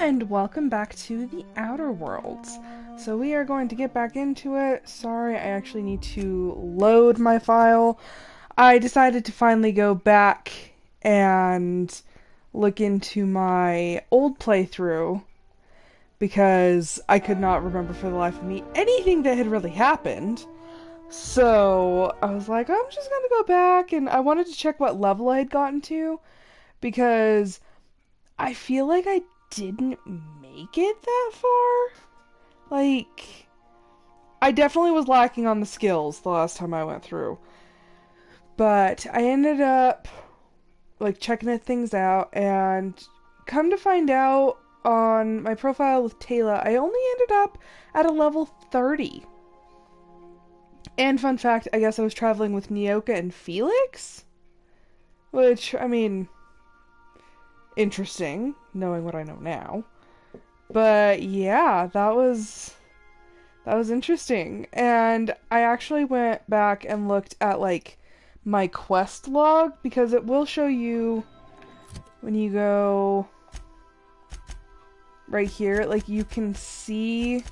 and welcome back to the Outer Worlds. So we are going to get back into it. Sorry, I actually need to load my file. I decided to finally go back and look into my old playthrough because I could not remember for the life of me anything that had really happened. So I was like, I'm just gonna go back, and I wanted to check what level I had gotten to because I feel like I didn't make it that far. Like, I definitely was lacking on the skills the last time I went through. But I ended up, like, checking things out, and come to find out on my profile with Taylor, I only ended up at a level 30. And fun fact, I guess I was traveling with Nyoka and Felix? Which, I mean, interesting, knowing what I know now. But yeah, that was interesting. And I actually went back and looked at like my quest log because it will show you when you go right here, like you can see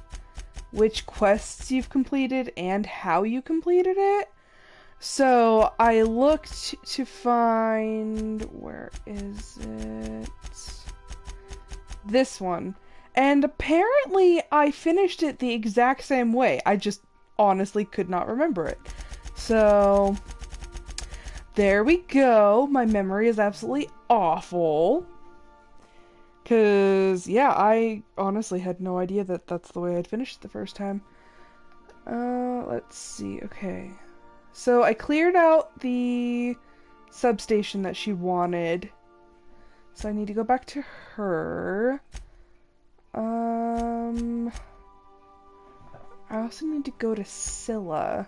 which quests you've completed and how you completed it. So I looked to find, where is it? This one. And apparently I finished it the exact same way. I just honestly could not remember it. So there we go. My memory is absolutely awful. Because, yeah, I honestly had no idea that that's the way I'd finished it the first time. Let's see. Okay. So I cleared out the substation that she wanted. So I need to go back to her. I also need to go to Scylla.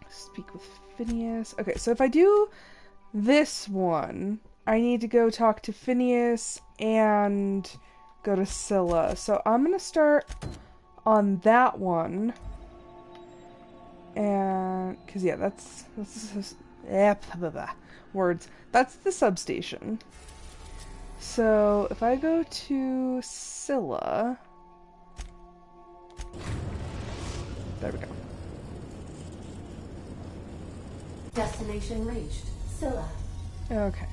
Speak with Phineas. Okay, so if I do this one, I need to go talk to Phineas and go to Scylla. So I'm gonna start on that one. And, cause yeah, that's words. That's the substation. So if I go to Scylla, there we go. Destination reached. Scylla. Okay.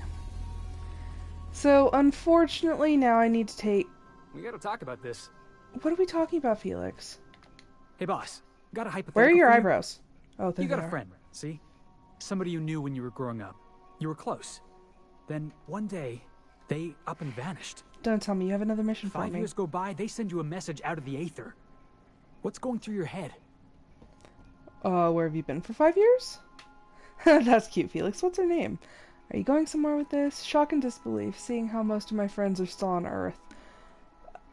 So unfortunately now I need to take... We gotta talk about this. What are we talking about, Felix? Hey boss, got a hypothetical. Where are your for you? eyebrows? Oh, there You got they a are. friend, see? Somebody you knew when you were growing up. You were close. Then one day, they up and vanished. Don't tell me you have another mission for 5 me. years go by, they send you a message out of the aether. What's going through your head? Where have you been for 5 years? That's cute, Felix. What's her name? Are you going somewhere with this? Shock and disbelief, seeing how most of my friends are still on Earth.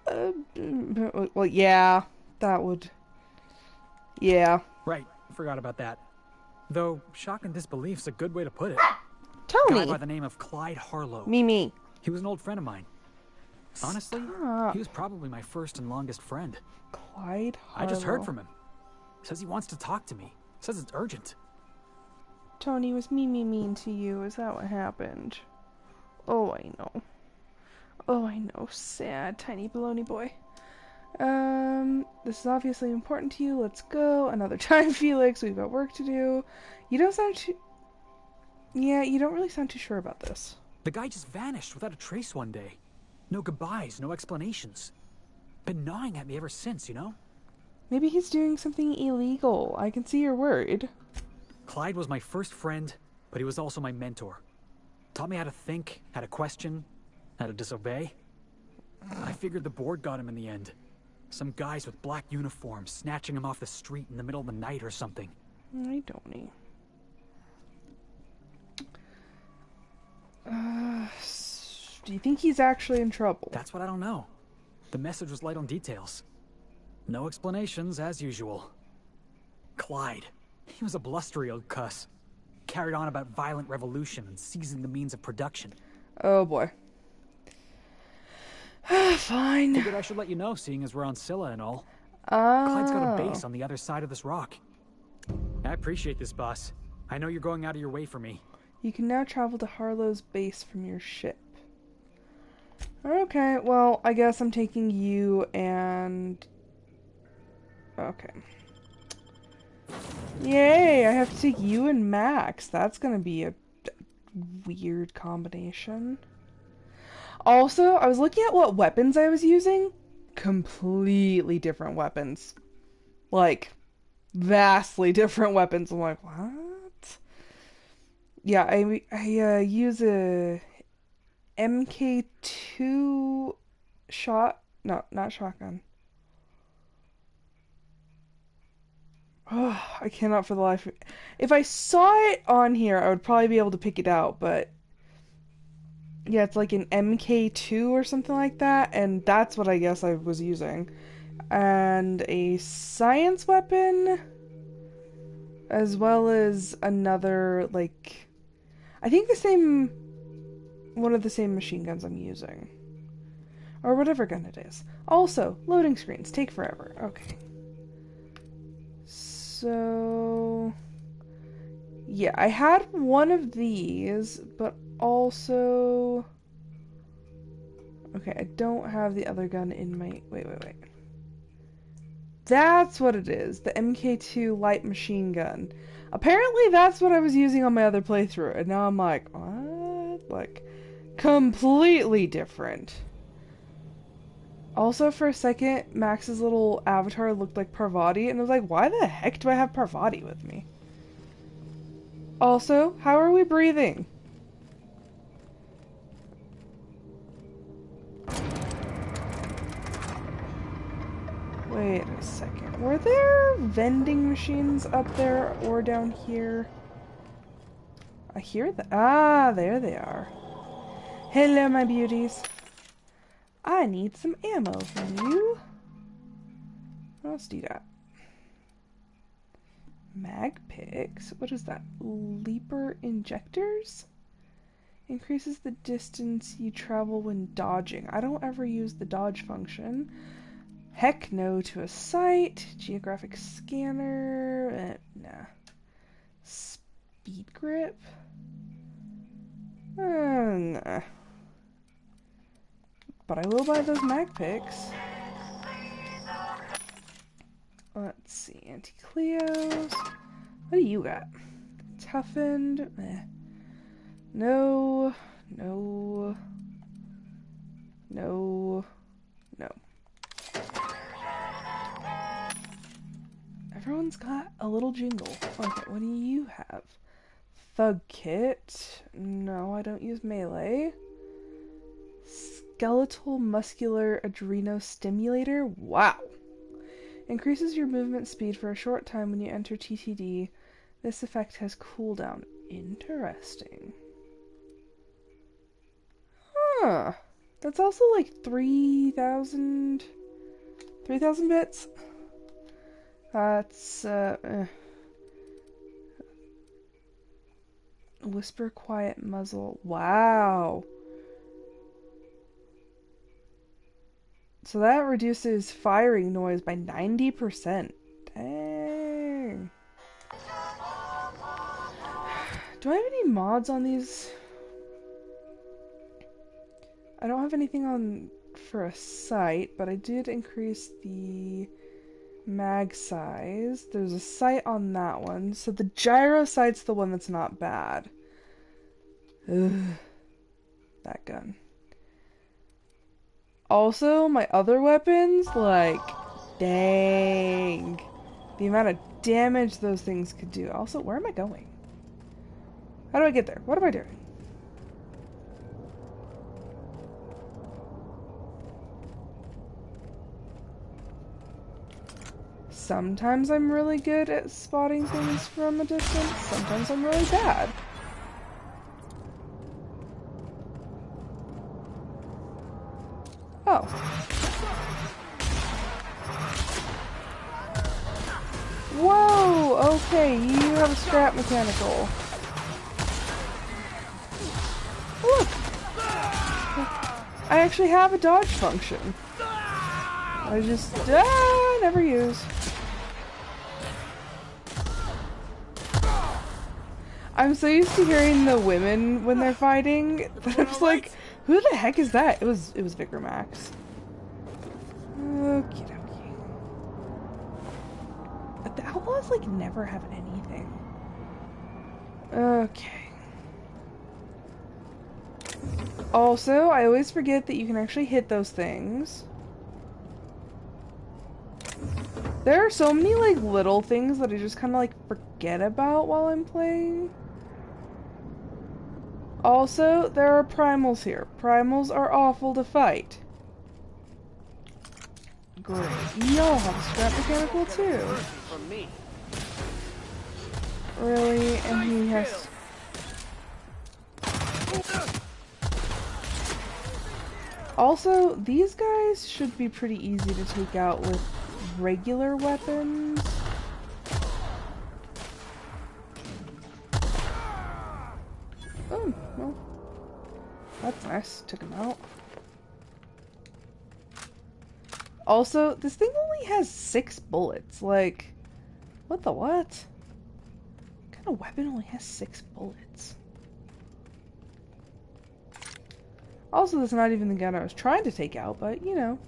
Well, yeah, that would... Yeah. Right, forgot about that. Though, shock and disbelief's a good way to put it. Tell A guy me! by the name of Clyde Harlow. Mimi. He was an old friend of mine. Honestly, Stop. he was probably my first and longest friend. Clyde Harlow. I just heard from him. Says he wants to talk to me. Says it's urgent. Tony, was Mimi mean to you? Is that what happened? Oh, I know. Oh, I know. Sad, tiny baloney boy. This is obviously important to you. Let's go. Another time, Felix. We've got work to do. You don't sound too... Yeah, you don't really sound too sure about this. The guy just vanished without a trace one day. No goodbyes, no explanations. Been gnawing at me ever since, you know? Maybe he's doing something illegal. I can see you're worried. Clyde was my first friend, but he was also my mentor. Taught me how to think, how to question, how to disobey. I figured the board got him in the end. Some guys with black uniforms snatching him off the street in the middle of the night or something. I don't know. Do you think he's actually in trouble? That's what I don't know. The message was light on details. No explanations, as usual. Clyde. He was a blustery old cuss. Carried on about violent revolution and seizing the means of production. Oh boy. Fine. Figured I should let you know, seeing as we're on Scylla and all. Oh. Clyde's got a base on the other side of this rock. I appreciate this, boss. I know you're going out of your way for me. You can now travel to Harlow's base from your ship. Okay, well, I guess I'm taking you and... Okay. Yay, I have to take you and Max. That's gonna be a weird combination. Also, I was looking at what weapons I was using. Completely different weapons. Like, vastly different weapons. I'm like, what? Yeah, I use a MK2 shot. No, not shotgun. Oh, I cannot for the life of me. If I saw it on here, I would probably be able to pick it out, but yeah, it's like an MK2 or something like that, and that's what I guess I was using. And a science weapon, as well as another, like, I think one of the same machine guns I'm using. Or whatever gun it is. Also, loading screens take forever. Okay. So... yeah, I had one of these, but also... okay, I don't have the other gun in my... Wait. That's what it is. The MK2 light machine gun. Apparently that's what I was using on my other playthrough, and now I'm like, what? Like, completely different. Also, for a second, Max's little avatar looked like Parvati, and I was like, why the heck do I have Parvati with me? Also, how are we breathing? Wait a second. Were there vending machines up there or down here? I hear that. Ah, there they are. Hello, my beauties. I need some ammo from you. Let's do that. Mag picks? What is that? Leaper injectors? Increases the distance you travel when dodging. I don't ever use the dodge function. Heck no to a sight. Geographic scanner. Nah. Speed grip? Nah. But I will buy those mag picks. Let's see. Anti-Cleos. What do you got? Toughened. No. Everyone's got a little jingle. Okay, what do you have? Thug kit. No, I don't use melee. Skeletal muscular adrenostimulator. Wow. Increases your movement speed for a short time when you enter TTD. This effect has cooldown. Interesting. Huh. That's also like 3,000 bits. That's, Whisper quiet muzzle. Wow. So that reduces firing noise by 90%. Dang. Do I have any mods on these? I don't have anything on for a sight, but I did increase the mag size. There's a sight on that one. So the gyro sight's the one that's not bad. Ugh. That gun. Also, my other weapons, like, dang. The amount of damage those things could do. Also, where am I going? How do I get there? What am I doing? Sometimes I'm really good at spotting things from a distance. Sometimes I'm really bad. Oh. Whoa! Okay, you have a scrap mechanical. Look! I actually have a dodge function. I just never use. I'm so used to hearing the women when they're fighting that I'm just like, Who the heck is that? It was Vicar Max. Okie dokie. But the Outlaws, like, never have anything. Okay. Also, I always forget that you can actually hit those things. There are so many, like, little things that I just kind of, like, forget about while I'm playing. Also, there are primals here. Primals are awful to fight. Great. Y'all have a scrap mechanical too. Really? And he has... Also, these guys should be pretty easy to take out with regular weapons. Oh, well. That's nice. Took him out. Also, this thing only has 6 bullets. Like, what the what? What kind of weapon only has 6 bullets? Also, that's not even the gun I was trying to take out, but, you know.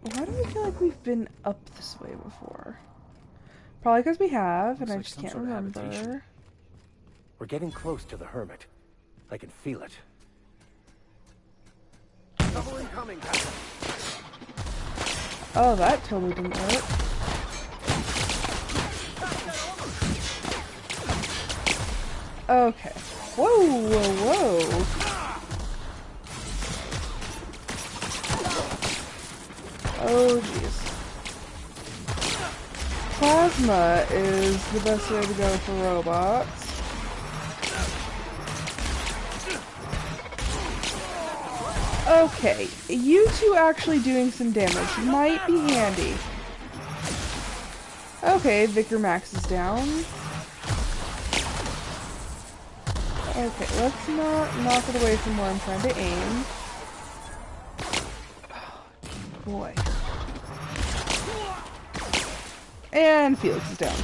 Why do I feel like we've been up this way before? Probably because we have, and I just can't remember. We're getting close to the Hermit. I can feel it. Trouble incoming, Captain. Oh, that totally didn't work. Okay. Whoa, whoa, whoa. Oh, jeez. Plasma is the best way to go for robots. Okay, you two actually doing some damage might be handy. Okay, Vicar Max is down. Okay, let's not knock it away from where I'm trying to aim. Oh, boy. And Felix is down.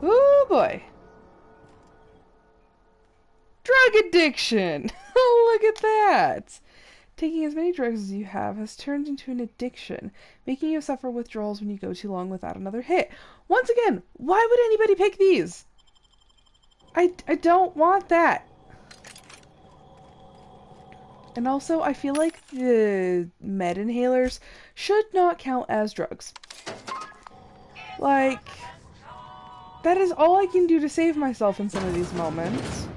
Oh boy. Drug addiction! Look at that! Taking as many drugs as you have has turned into an addiction, making you suffer withdrawals when you go too long without another hit. Once again, why would anybody pick these? I don't want that. And also, I feel like the med inhalers should not count as drugs. Like, that is all I can do to save myself in some of these moments.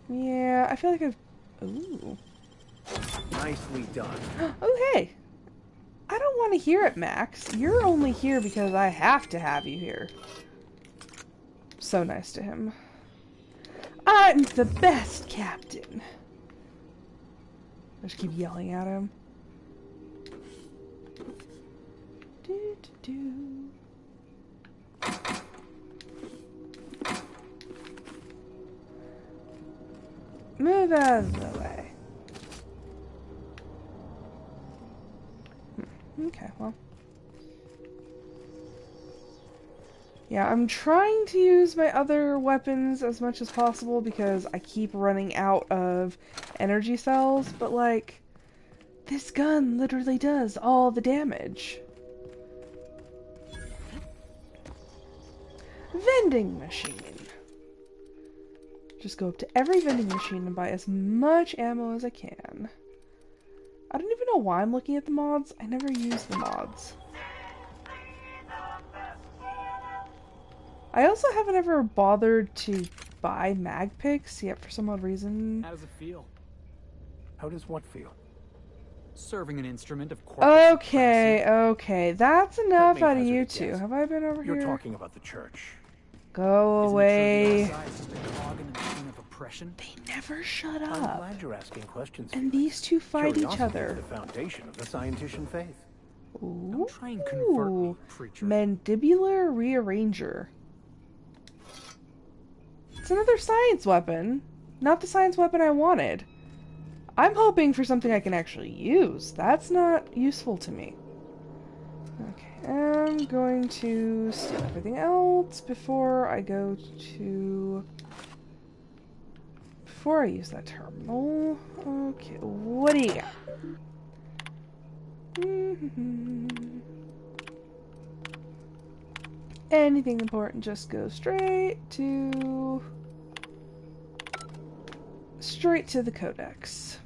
Yeah, I feel like I've... Ooh. Nicely done. Oh, hey! I don't want to hear it, Max. You're only here because I have to have you here. So nice to him. I'm the best captain. I just keep yelling at him. Do, do, do. Move out of the way. Okay, well. Yeah, I'm trying to use my other weapons as much as possible because I keep running out of energy cells, but like, this gun literally does all the damage. Vending machine. Just go up to every vending machine and buy as much ammo as I can. I don't even know why I'm looking at the mods. I never use the mods. I also haven't ever bothered to buy mag picks, yet for some odd reason. How does it feel? How does what feel? Serving an instrument of corporate Okay, supremacy. okay. That's enough Let me out of hazard you a two. guess. Have I been over You're here? talking about the church. Go Isn't away. it true the outside is just a cog in the machine of oppression? They never shut I'm up. glad you're asking questions. And Felix. these two fight each Curiosity other. is the foundation of the scientician faith. Ooh. Don't try and convert me, preacher. Mandibular rearranger. It's another science weapon. Not the science weapon I wanted. I'm hoping for something I can actually use. That's not useful to me. Okay, I'm going to steal everything else before I go to... Before I use that terminal. Okay, what do you got? Anything important, just go straight to the codex.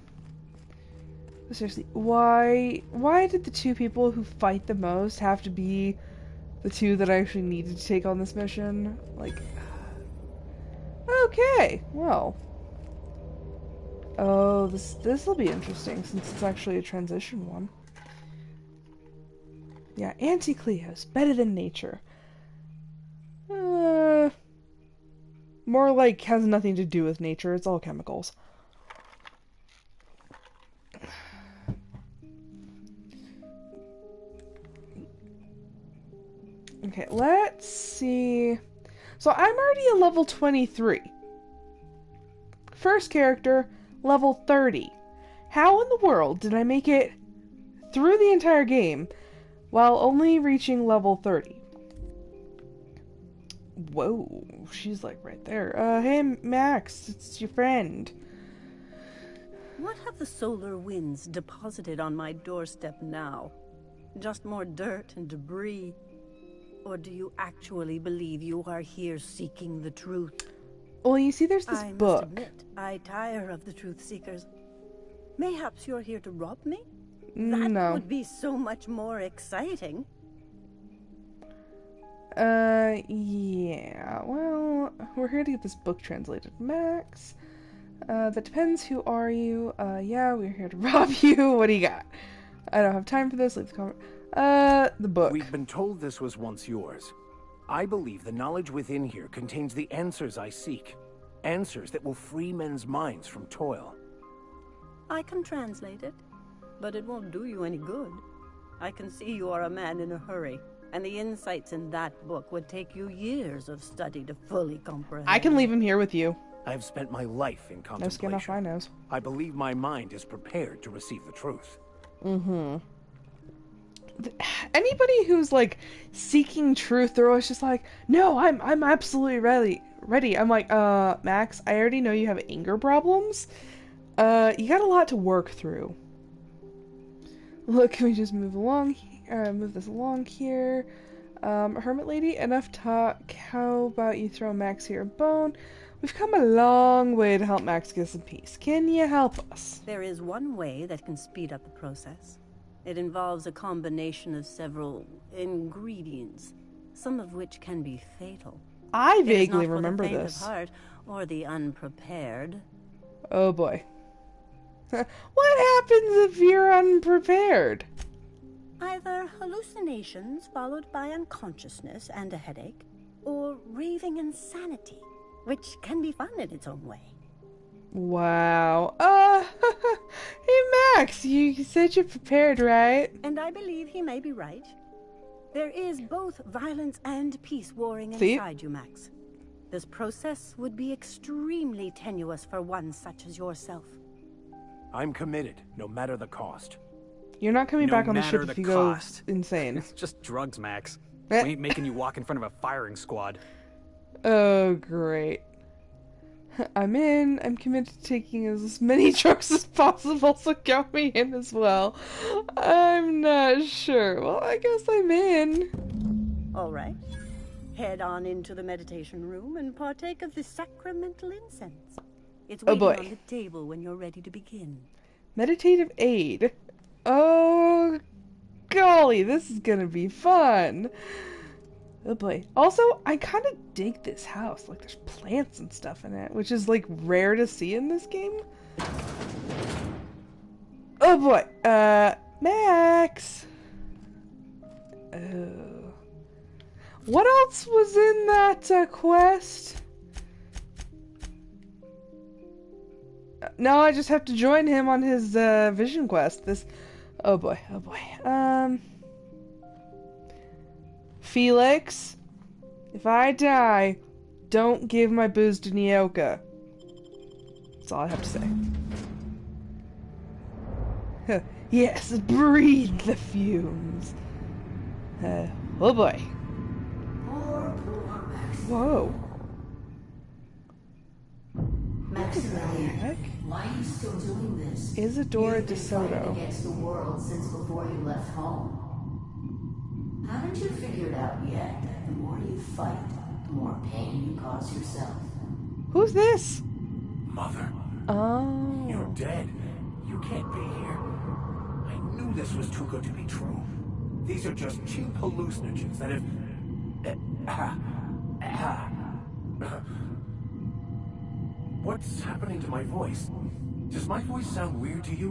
Seriously, why did the two people who fight the most have to be the two that I actually needed to take on this mission? Like, okay, well. Oh, this will be interesting since it's actually a transition one. Yeah, Anti-Cleo's better than nature. More like has nothing to do with nature, it's all chemicals. Okay, let's see. So I'm already a level 23. First character, level 30. How in the world did I make it through the entire game while only reaching level 30? Whoa, she's like right there. Hey Max, it's your friend. What have the solar winds deposited on my doorstep now? Just more dirt and debris? Or do you actually believe you are here seeking the truth? Well, you see there's this I book. must admit, I tire of the truth seekers. Mayhaps you're here to rob me? That No. would be so much more exciting. Yeah, well, we're here to get this book translated. Max, that depends, who are you? Yeah, we're here to rob you. What do you got? I don't have time for this, leave the comment. The book. We've been told this was once yours. I believe the knowledge within here contains the answers I seek. Answers that will free men's minds from toil. I can translate it, but it won't do you any good. I can see you are a man in a hurry, and the insights in that book would take you years of study to fully comprehend. I can leave him here with you. I've spent my life in No skin off my contemplation. nose. I believe my mind is prepared to receive the truth. Anybody who's like seeking truth, they're always just like, no, I'm absolutely ready. I'm like, Max, I already know you have anger problems. You got a lot to work through. Look, can we just move this along here? Hermit lady, enough talk. How about you throw Max here a bone? We've come a long way to help Max get some peace. Can you help us? There is one way that can speed up the process. It involves a combination of several ingredients, some of which can be fatal. I It is vaguely not for remember the faint this. of heart or the unprepared. Oh boy. What happens if you're unprepared? Either hallucinations followed by unconsciousness and a headache, or raving insanity, which can be fun in its own way. Wow. Hey Max, you said you're prepared, right? And I believe he may be right. There is both violence and peace warring See? inside you, Max. This process would be extremely tenuous for one such as yourself. I'm committed, no matter the cost. You're not coming No back on the matter ship if the you go cost. insane. It's just drugs, Max. We ain't making you walk in front of a firing squad. Oh, great. I'm in. I'm committed to taking as many drugs as possible, so count me in as well. I'm not sure. Well, I guess I'm in. All right. Head on into the meditation room and partake of the sacramental incense. It's Oh, waiting boy. on the table when you're ready to begin. Meditative aid. Oh, golly, this is gonna be fun. Oh boy. Also, I kind of dig this house. Like, there's plants and stuff in it, which is, like, rare to see in this game. Oh boy. Max. Oh. What else was in that quest? No, I just have to join him on his vision quest. Oh boy, oh boy. Felix, if I die, don't give my booze to Nyoka. That's all I have to say. Yes, breathe the fumes. Oh boy. Poor Max. Whoa. Maximilian, Heck? why are you still doing this? Isadora You've been fighting DeSoto. against the world since before you left home. Haven't you figured out yet that the more you fight, the more pain you cause yourself? Who's this? Mother, Oh. you're dead. You can't be here. I knew this was too good to be true. These are just cheap hallucinogens that have... What's happening to my voice? Does my voice sound weird to you?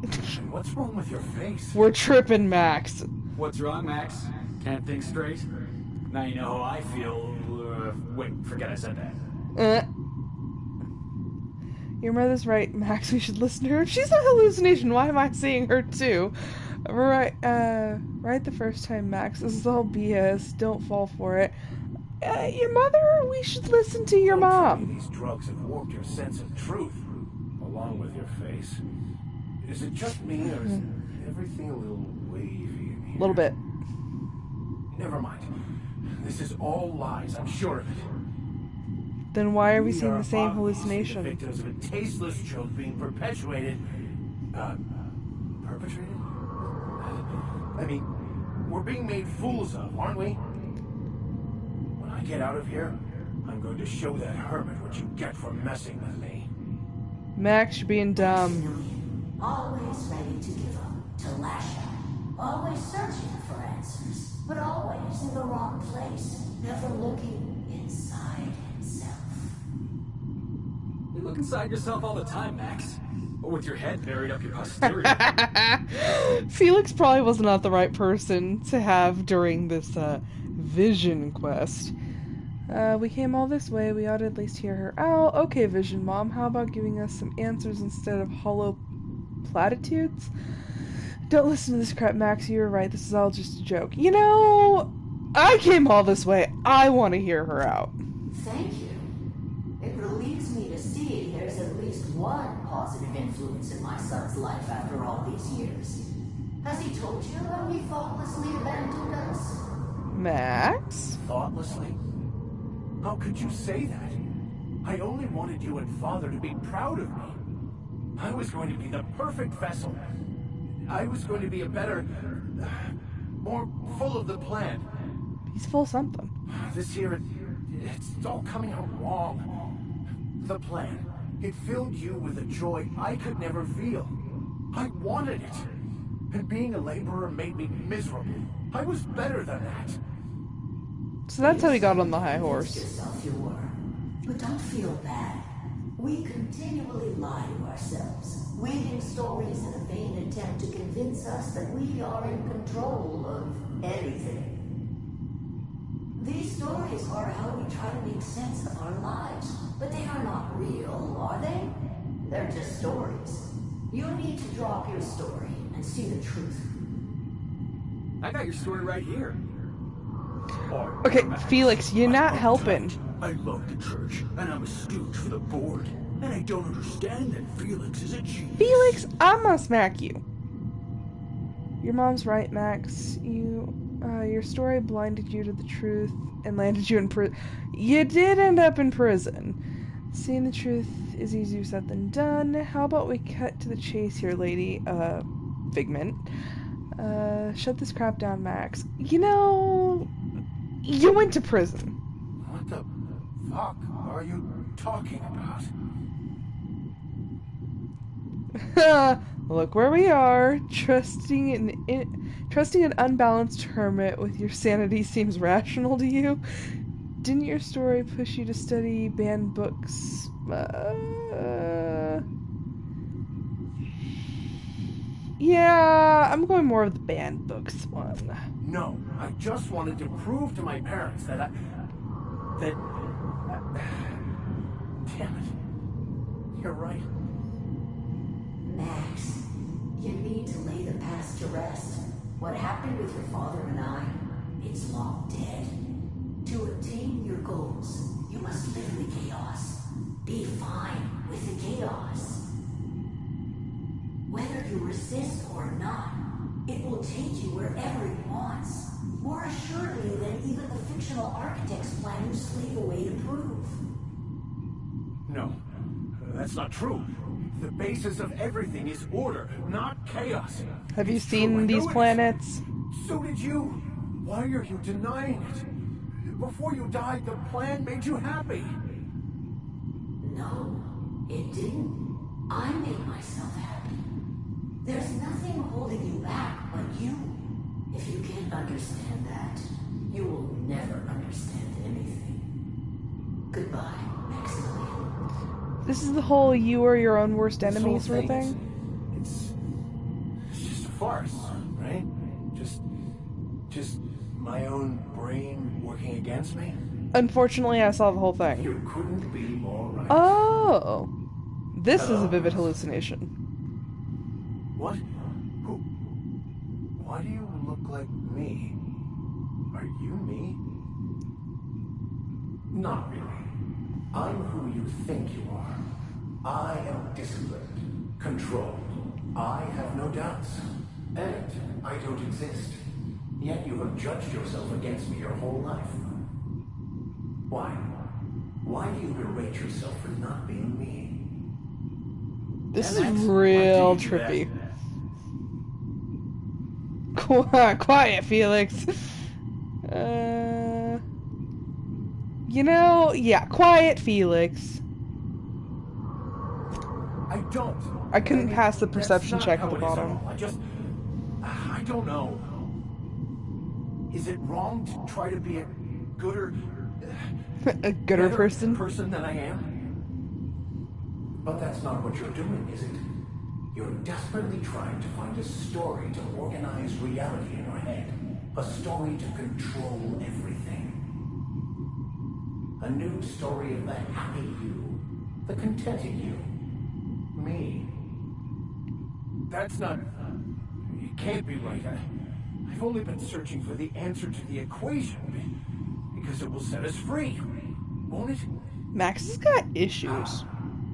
And what's wrong with your face? We're tripping, Max. What's wrong, Max? Can't think straight? Now you know how I feel. Wait, forget I said that. Your mother's right, Max. We should listen to her. She's a hallucination. Why am I seeing her too? Right the first time, Max. This is all BS. Don't fall for it. Your mother? We should listen to your Don't tell me mom. these drugs have warped your sense of truth, along with your face. Is it just me, or is everything a little wavy in here? A little bit. Never mind. This is all lies, I'm sure of it. Then why are we seeing are the same obviously hallucination? The victims of a tasteless joke being perpetuated. Perpetrated? I mean, we're being made fools of, aren't we? When I get out of here, I'm going to show that hermit what you get for messing with me. Max, you're being dumb. Maximilian, always ready to give up, to lash out. Always searching for answers, but always in the wrong place. Never looking inside himself. You look inside yourself all the time, Max. With your head buried up your posterior. Felix probably was not the right person to have during this vision quest. We came all this way. We ought to at least hear her out. Okay, Vision Mom, how about giving us some answers instead of hollow platitudes? Don't listen to this crap, Max. You were right. This is all just a joke. You know, I came all this way. I want to hear her out. Thank you. It relieves me to see there's at least one positive influence in my son's life after all these years. Has he told you how he thoughtlessly abandoned us? Max? Thoughtlessly? How could you say that? I only wanted you and Father to be proud of me. I was going to be the perfect vessel. I was going to be a better... more full of the plan. He's full something. This here, it's all coming out wrong. The plan, it filled you with a joy I could never feel. I wanted it. And being a laborer made me miserable. I was better than that. So that's how he got on the high Convinced horse. yourself you were. But don't feel bad. We continually lie to ourselves, weaving stories in a vain attempt to convince us that we are in control of anything. These stories are how we try to make sense of our lives, but they are not real, are they? They're just stories. You need to drop your story and see the truth. I got your story right here. Okay, Felix, you're not helping. I love the church, and I'm a stooge for the board. And I don't understand that Felix is a genius. Felix, I'm gonna smack you. Your mom's right, Max. Your story blinded you to the truth and landed you in prison. You did end up in prison. Seeing the truth is easier said than done. How about we cut to the chase here, lady? Figment. Shut this crap down, Max. You know, you went to prison. What the fuck are you talking about? Look where we are. Trusting an unbalanced hermit with your sanity seems rational to you. Didn't your story push you to study banned books? Yeah, I'm going more of the banned books one. No, I just wanted to prove to my parents that damn it. You're right. Max, you need to lay the past to rest. What happened with your father and I, it's long dead. To attain your goals, you must live in the chaos. Be fine with the chaos. Whether you resist or not, it will take you wherever it wants. More assuredly than even the fictional architect's plan you slave away to prove. No, that's not true. The basis of everything is order, not chaos. Have you It's true, I seen know these it is. planets? So did you. Why are you denying it? Before you died, the plan made you happy. No, it didn't. I made myself happy. There's nothing holding you back but you. If you can't understand that, you will never understand anything. Goodbye, Maximilian. This is the whole you are your own worst This enemy whole sort of thing thing? It's just a farce, right? Just my own brain working against me? Unfortunately, I saw the whole thing. You couldn't be more right. Oh! This is a Hello. vivid hallucination. What? Who? Why do you look like me? Are you me? Not really. I'm who you think you are. I am disciplined, controlled. I have no doubts. And I don't exist. Yet you have judged yourself against me your whole life. Why? Why do you berate yourself for not being me? This And is that's- real why do you do that? trippy. Quiet, Felix. You know, yeah, quiet, Felix. I don't. I couldn't pass the that's perception not check how at the it is at bottom. all. I don't know. Is it wrong to try to be a gooder, A gooder better person? than I am? But that's not what you're doing, is it? You're desperately trying to find a story to organize reality in your head. A story to control everything. A new story of the happy you, the contented you. Me. That's not... It can't be right. I've only been searching for the answer to the equation, because it will set us free, won't it? Max has got issues.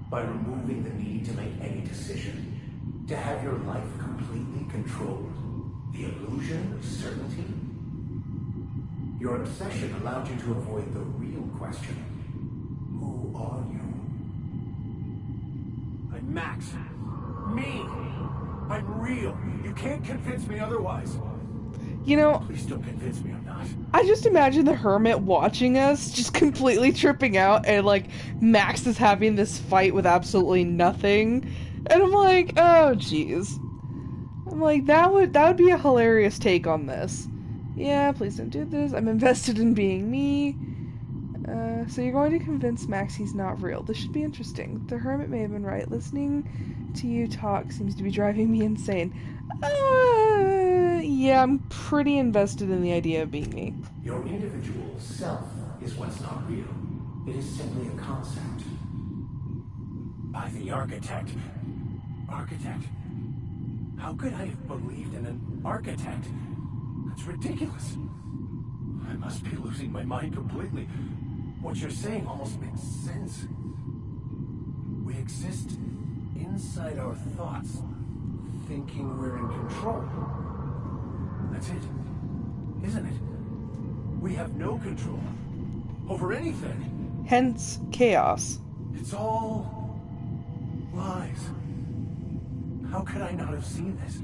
By removing the need to make any decision, to have your life completely controlled, the illusion of certainty. Your obsession allowed you to avoid the real question. Who are you? I'm Max. Me. I'm real. You can't convince me otherwise. You know, Please don't convince me I'm not. I just imagine the hermit watching us, just completely tripping out, and like Max is having this fight with absolutely nothing, and I'm like, oh jeez. I'm like, that would be a hilarious take on this. Yeah, please don't do this. I'm invested in being me. So you're going to convince Max he's not real. This should be interesting. The hermit may have been right. Listening to you talk seems to be driving me insane. Yeah, I'm pretty invested in the idea of being me. Your individual self is what's not real. It is simply a concept. By the architect. Architect? How could I have believed in an architect? That's ridiculous. I must be losing my mind completely. What you're saying almost makes sense. We exist inside our thoughts, thinking we're in control. That's it, isn't it? We have no control over anything. Hence, chaos. It's all lies. How could I not have seen this?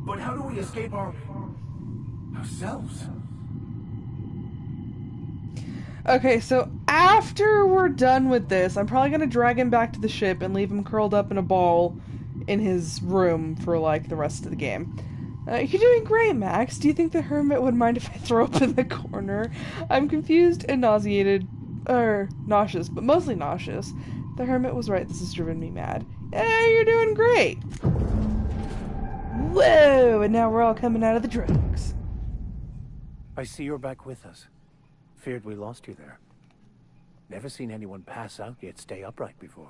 But how do we escape ourselves? Okay, so after we're done with this, I'm probably gonna drag him back to the ship and leave him curled up in a ball in his room for, like, the rest of the game. You're doing great, Max. Do you think the hermit would mind if I throw up in the corner? I'm confused and nauseated. Or, nauseous, but mostly nauseous. The hermit was right, this has driven me mad. Yeah, you're doing great! Whoa, and now we're all coming out of the drugs. I see you're back with us. Feared we lost you there. Never seen anyone pass out yet stay upright before.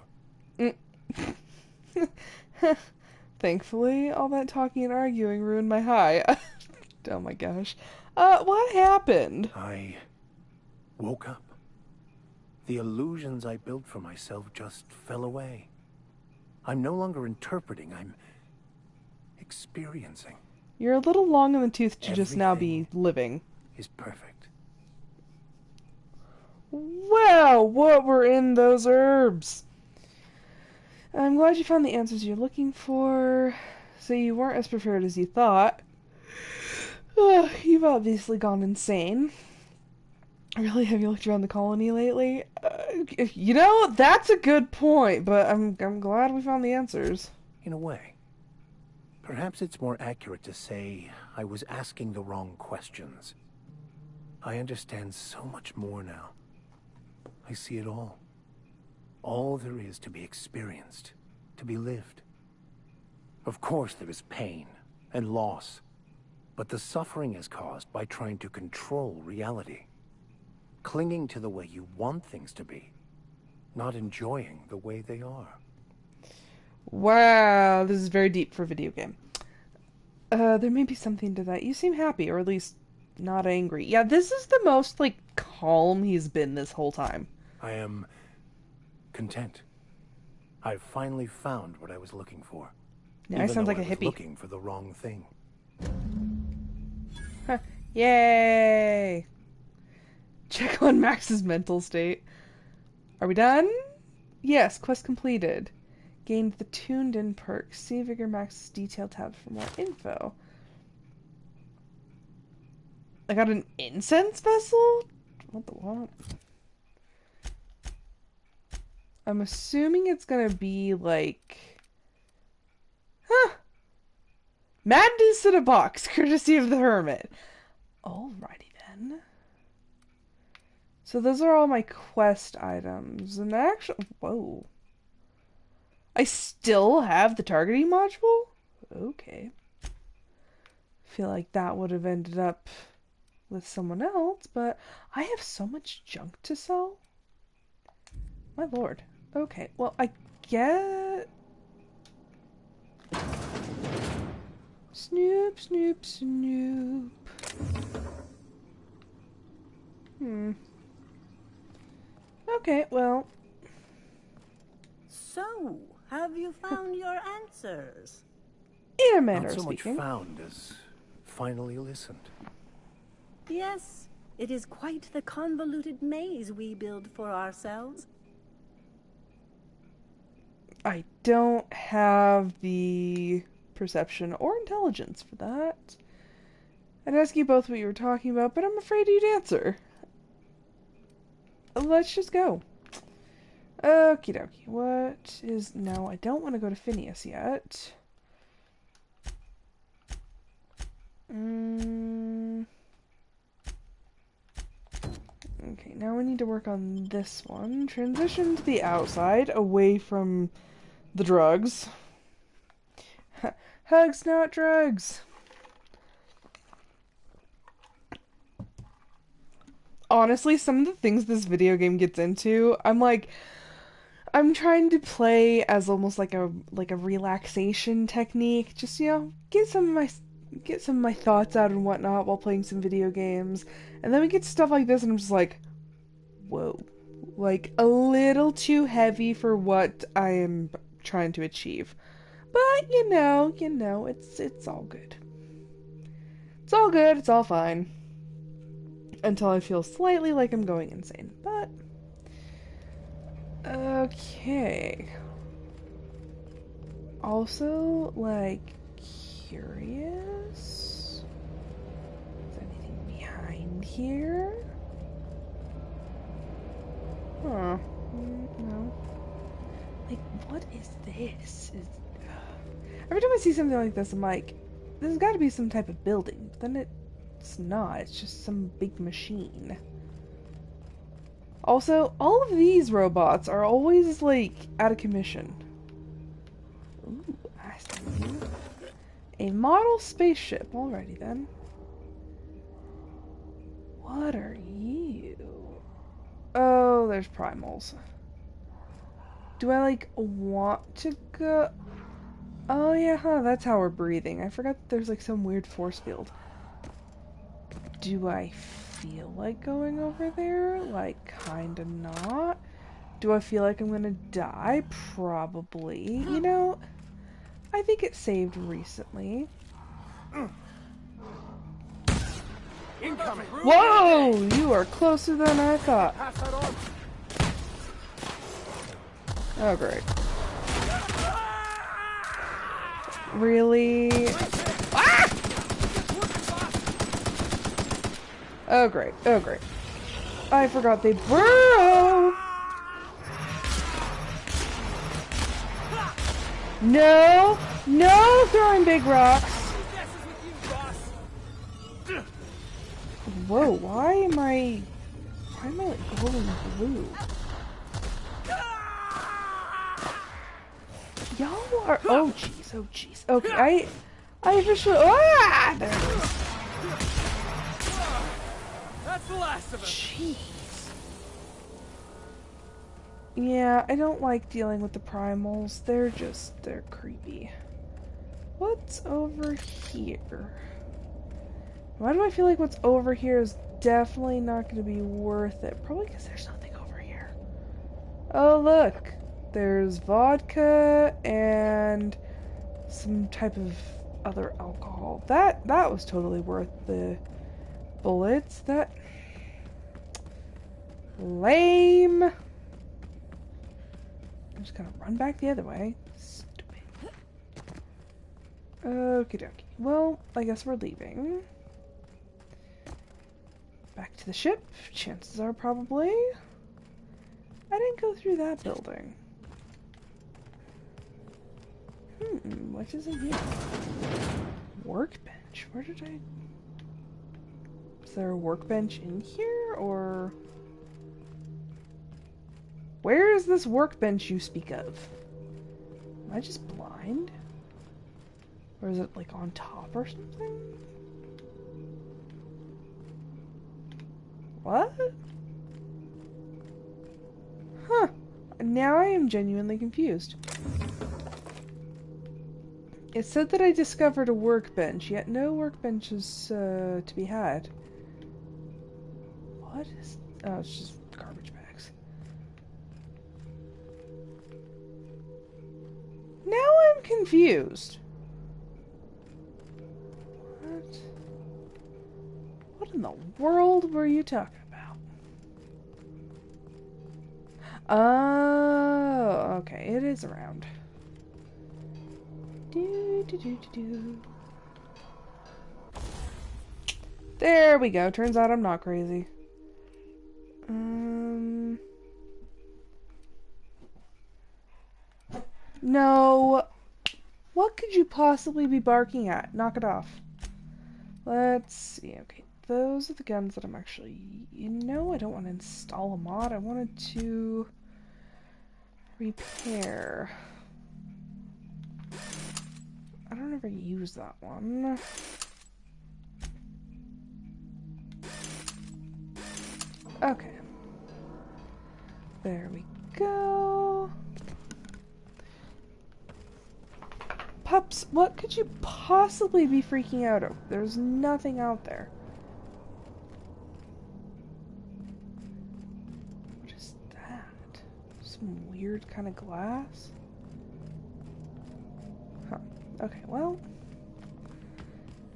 Thankfully, all that talking and arguing ruined my high. Oh my gosh. What happened? I woke up. The illusions I built for myself just fell away. I'm no longer interpreting, I'm experiencing. You're a little long in the tooth to just now be Everything living. is perfect. Well, what were in those herbs? I'm glad you found the answers you're looking for. So you weren't as prepared as you thought. You've obviously gone insane. Really, have you looked around the colony lately? You know, that's a good point, but I'm glad we found the answers. In a way. Perhaps it's more accurate to say I was asking the wrong questions. I understand so much more now. I see it all. All there is to be experienced, to be lived. Of course there is pain and loss, but the suffering is caused by trying to control reality. Clinging to the way you want things to be, not enjoying the way they are. Wow, this is very deep for a video game. There may be something to that. You seem happy, or at least not angry. Yeah, this is the most, like, calm he's been this whole time. I am content. I've finally found what I was looking for. Yeah, I sound like a I was hippie. looking for the wrong thing. Huh. Yay! Check on Max's mental state. Are we done? Yes, quest completed. Gained the tuned in perk. See Vigor Max's detail tab for more info. I got an incense vessel? What the what? I'm assuming it's gonna be like... Huh! Madness in a box, courtesy of the Hermit. Alrighty then. So those are all my quest items. And actually... Whoa. I still have the targeting module? Okay. Feel like that would have ended up with someone else, but I have so much junk to sell. My lord. Okay, well, I get... Snoop, snoop, snoop. Okay, well... So, have you found your answers? In a manner Not of so much speaking. found as finally listened. Yes, it is quite the convoluted maze we build for ourselves. I don't have the perception or intelligence for that. I'd ask you both what you were talking about, but I'm afraid you'd answer. Let's just go. Okie dokie. What is... No, I don't want to go to Phineas yet. Okay, now we need to work on this one. Transition to the outside, away from the drugs. Hugs, not drugs. Honestly, some of the things this video game gets into, I'm trying to play as almost like a relaxation technique. Just, you know, get some of my thoughts out and whatnot while playing some video games. And then we get stuff like this and I'm just like, whoa. Like, a little too heavy for what I am trying to achieve. But, you know, it's all good. It's all good, it's all fine. Until I feel slightly like I'm going insane. But, okay. Also, like, curious? Is there anything behind here? Huh. No. Like, what is this? Every time I see something like this, I'm like, there's gotta be some type of building. But then it's not. It's just some big machine. Also, all of these robots are always, like, out of commission. Ooh, I see. A model spaceship. Alrighty then. What are you? Oh, there's primals. Do I, like, want to go? Oh, yeah, huh, that's how we're breathing. I forgot that there's, like, some weird force field. Do I feel like going over there? Like, kinda not. Do I feel like I'm gonna die? Probably. You know, I think it saved recently. Incoming. Whoa! You are closer than I thought. Pass that on. Oh, great. Really? Ah! Oh, great. Oh, great. I forgot they burrow! No! No throwing big rocks! Whoa, why am I like glowing blue? Y'all are, oh jeez, oh jeez. Okay, I officially, ah! There it is. That's the last of it. Jeez. Yeah, I don't like dealing with the primals. They're creepy. What's over here? Why do I feel like what's over here is definitely not going to be worth it? Probably because there's nothing over here. Oh, look. There's vodka and some type of other alcohol. That was totally worth the bullets. That... lame. I'm just gonna run back the other way. Stupid. Okie dokie. Well, I guess we're leaving. Back to the ship. Chances are probably. I didn't go through that building. What is in here? Workbench. Where did I... Is there a workbench in here, or... Where is this workbench you speak of? Am I just blind? Or is it, like, on top or something? What? Huh. Now I am genuinely confused. It said that I discovered a workbench, yet no workbench is to be had. What is... Oh, it's just garbage bags. Now I'm confused. What? What in the world were you talking about? Oh, okay, it is around. There we go. Turns out I'm not crazy. No. What could you possibly be barking at? Knock it off. Let's see. Okay, those are the guns that I'm actually... You know, I don't want to install a mod. I wanted to repair. I don't ever use that one. Okay. There we go. Pups, what could you possibly be freaking out over? There's nothing out there. What is that? Some weird kind of glass? Huh. Okay, well,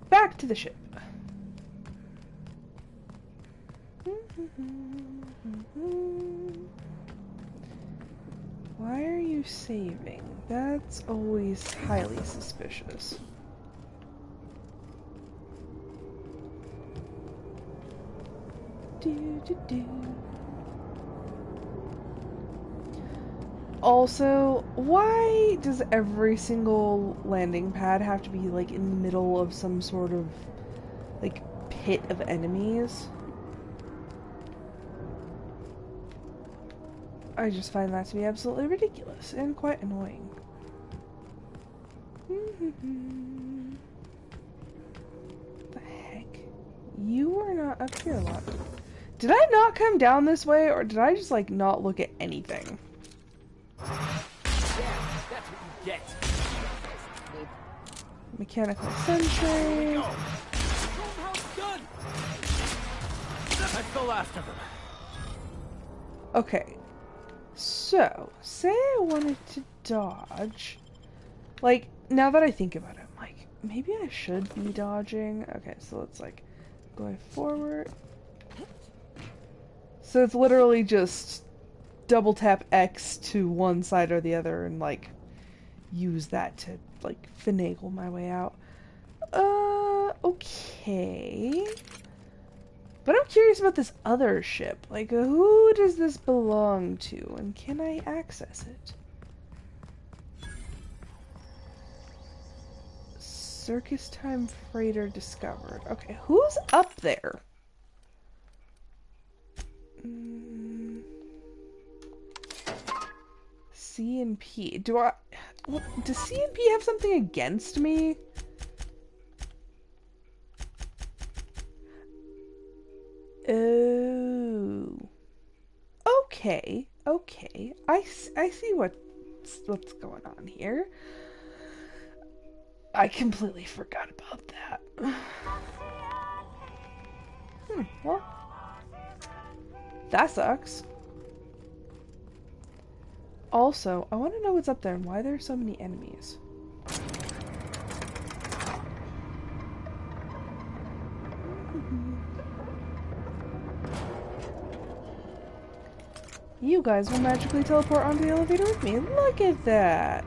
back to the ship. Why are you saving? That's always highly suspicious. Also, why does every single landing pad have to be like in the middle of some sort of like pit of enemies? I just find that to be absolutely ridiculous and quite annoying. The heck? You were not up here a lot. Did I not come down this way, or did I just like not look at anything? Yeah, that's what you get. Mechanical sentry. That's the last of them. Okay. So, say I wanted to dodge. Like, now that I think about it, I'm like, maybe I should be dodging. Okay, so let's like going forward. So it's literally just double tap X to one side or the other and like use that to like finagle my way out. Okay. But I'm curious about this other ship. Like, who does this belong to, and can I access it? Circus Time Freighter discovered. Okay, who's up there? C&P. Does C&P have something against me? Oh. Okay. Okay. I see what's going on here. I completely forgot about that. Well. That sucks. Also, I want to know what's up there and why there are so many enemies. You guys will magically teleport onto the elevator with me. Look at that!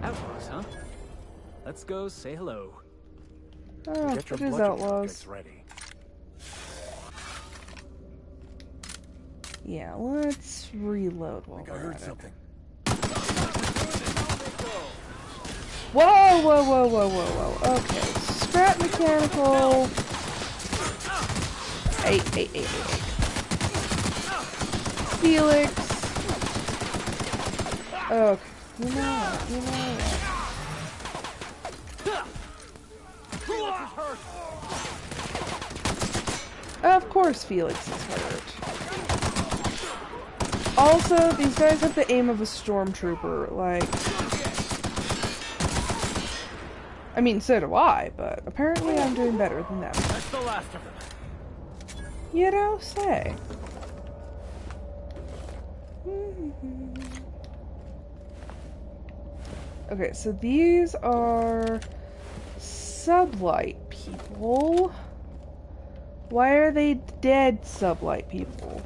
Outlaws, huh? Let's go say hello. Oh, Get your it is bludgeon outlaws. rockets ready. Yeah, let's reload while I we're heard at it. something. Whoa, whoa, whoa, whoa, whoa, whoa. Okay, scrap mechanical. Hey. Felix. Okay, you know what. Of course Felix is hurt. Also, these guys have the aim of a stormtrooper, like... I mean, so do I, but apparently I'm doing better than them. That's the last of them. You don't say. Okay, so these are sublight people. Why are they dead sublight people?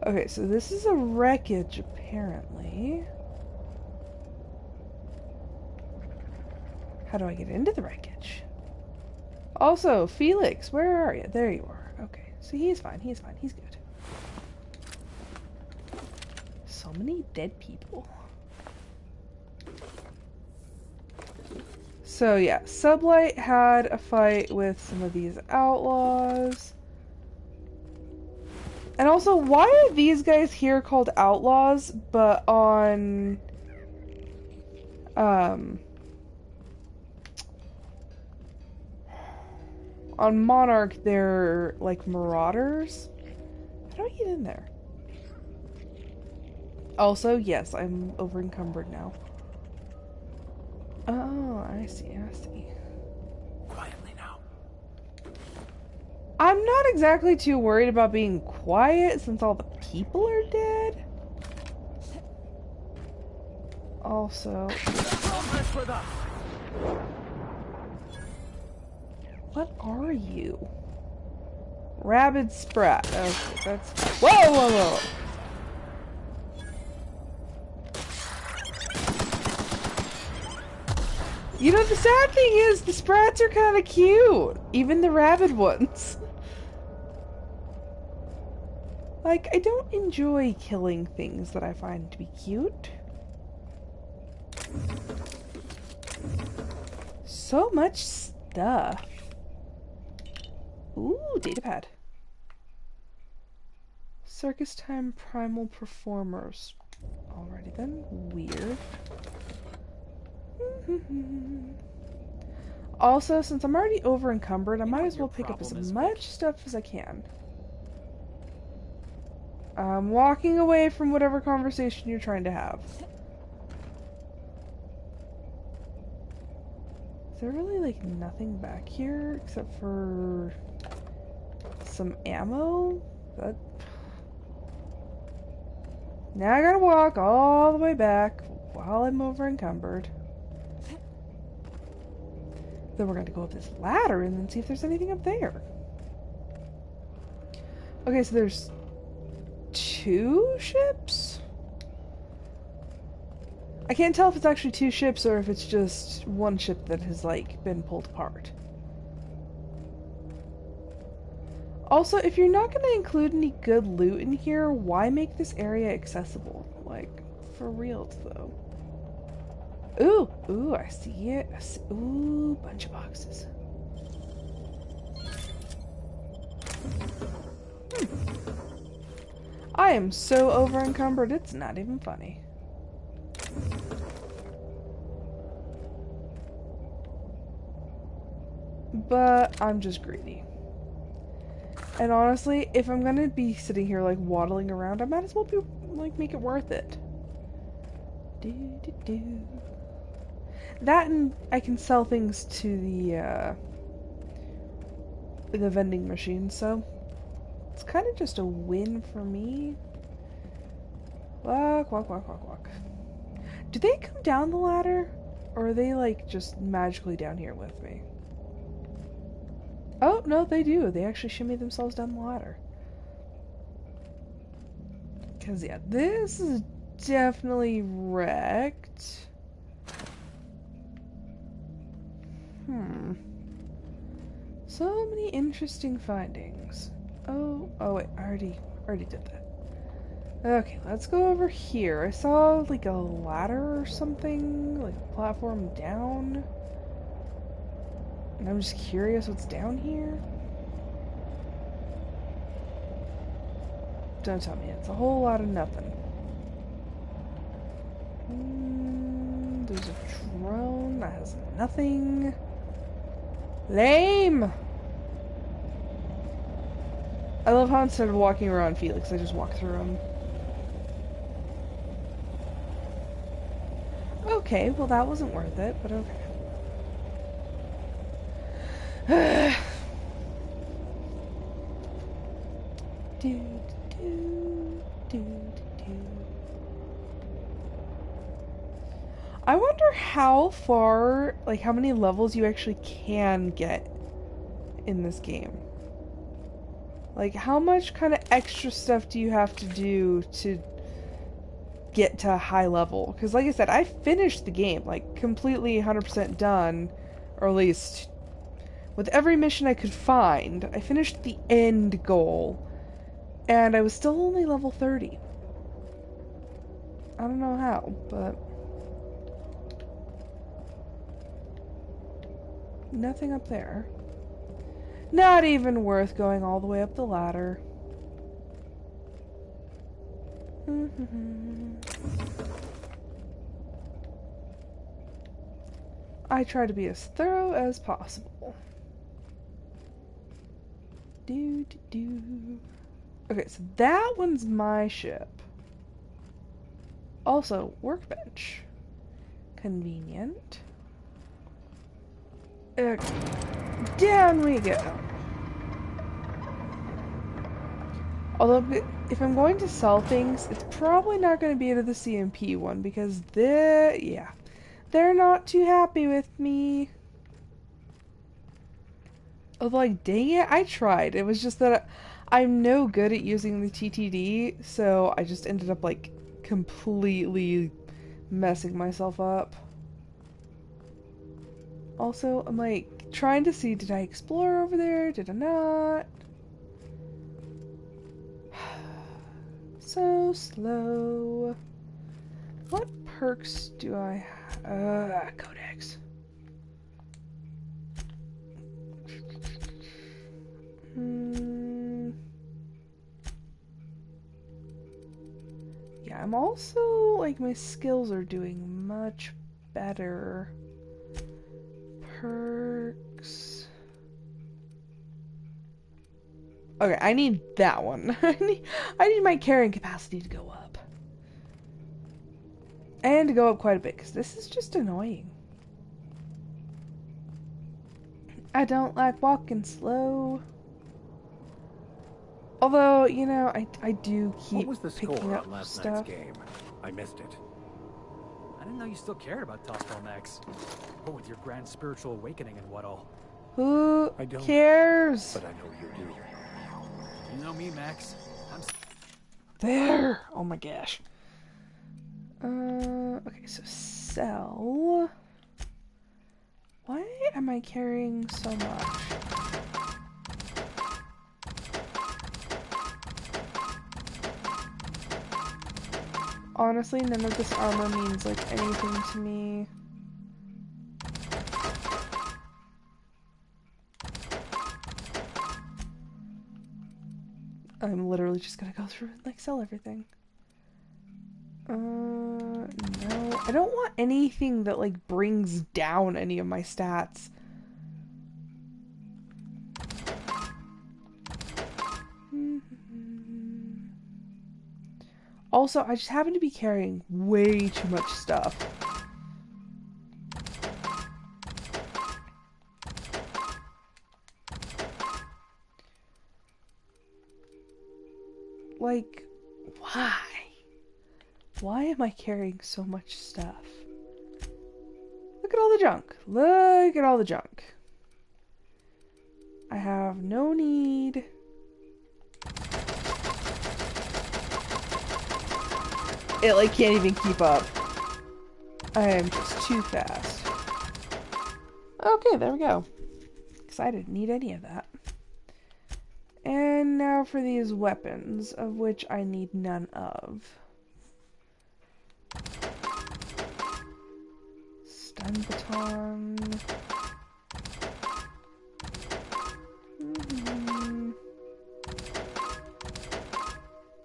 Okay, so this is a wreckage, apparently. How do I get into the wreckage? Also, Felix, where are you? There you are. Okay, so he's fine, he's good. So many dead people. So yeah, Sublight had a fight with some of these outlaws. And also, why are these guys here called outlaws, but on Monarch they're like marauders? How do I get in there? Also, yes, I'm over encumbered now. Oh, I see. Quietly now. I'm not exactly too worried about being quiet since all the people are dead. Also, Don't mess with us. what are you? Rabid Sprat. Okay, that's... Whoa! You know, the sad thing is, the Sprats are kind of cute. Even the rabid ones. Like, I don't enjoy killing things that I find to be cute. So much stuff. Ooh, datapad. Circus Time Primal Performers. Alrighty then. Weird. Also, since I'm already over encumbered, I might as well pick up as much stuff as I can. I'm walking away from whatever conversation you're trying to have. Is there really, like, nothing back here except for some ammo? That... Now I gotta walk all the way back while I'm over encumbered. Then we're gonna go up this ladder and then see if there's anything up there. Okay, so there's 2 ships? I can't tell if it's actually 2 ships or if it's just one ship that has, like, been pulled apart. Also, if you're not going to include any good loot in here, why make this area accessible? Like, for reals, though. Ooh! Ooh, I see it. Ooh, bunch of boxes. I am so over encumbered, it's not even funny. But I'm just greedy. And honestly, if I'm gonna be sitting here like waddling around, I might as well be like make it worth it. That, and I can sell things to the vending machine, so it's kind of just a win for me. Walk, walk, walk, walk, walk. Do they come down the ladder? Or are they like just magically down here with me? Oh, no, they do. They actually shimmy themselves down the ladder. Because, yeah, this is definitely wrecked. So many interesting findings. Oh, wait, I already did that. Okay, let's go over here. I saw, like, a ladder or something, like a platform down. And I'm just curious what's down here. Don't tell me, it's a whole lot of nothing. There's a drone that has nothing. Lame! I love how instead of walking around Felix, I just walk through them. Okay, well that wasn't worth it, but okay. I wonder how far, like how many levels you actually can get in this game. Like how much kind of extra stuff do you have to do to get to a high level? Because like I said, I finished the game, like completely 100% done, or at least with every mission I could find. I finished the end goal, and I was still only level 30. I don't know how, but nothing up there. Not even worth going all the way up the ladder. I try to be as thorough as possible. Okay, so that one's my ship. Also, workbench. Convenient. Down we go. Although, if I'm going to sell things, it's probably not going to be to the CMP one, because they're not too happy with me. Although, like, dang it, I tried. It was just that I'm no good at using the TTD, so I just ended up, like, completely messing myself up. Also, I'm, like, trying to see, did I explore over there? Did I not? So slow. What perks do I have? Codex. Yeah, I'm also, like, my skills are doing much better. Perks. Okay, I need that one. I need my carrying capacity to go up. And to go up quite a bit, because this is just annoying. I don't like walking slow. Although, you know, I do What keep was the picking score up on last stuff. night's game? I missed it. I didn't know you still cared about Tospel Max. What with your grand spiritual awakening and what all. Who I don't, cares? but I know you do. You know me, Max. I'm There! Oh my gosh. Okay, so sell. Why am I carrying so much? Honestly, none of this armor means like anything to me. I'm literally just gonna go through and like sell everything. No. I don't want anything that like brings down any of my stats. Also, I just happen to be carrying way too much stuff. Like, why? Why am I carrying so much stuff? Look at all the junk. Look at all the junk. I have no need. It like can't even keep up. I am just too fast. Okay, there we go. Because I didn't need any of that. And now for these weapons, of which I need none of. Stun baton.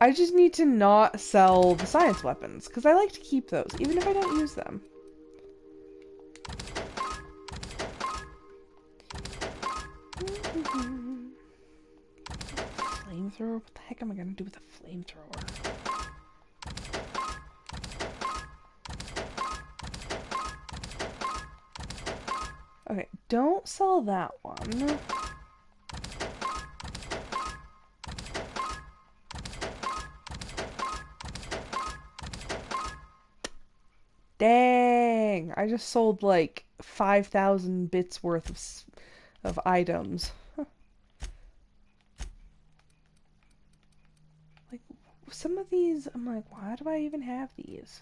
I just need to not sell the science weapons, because I like to keep those, even if I don't use them. Flamethrower? What the heck am I going to do with a flamethrower? Okay, don't sell that one. Dang! I just sold like 5,000 bits worth of items. Huh. Like, some of these, I'm like, why do I even have these?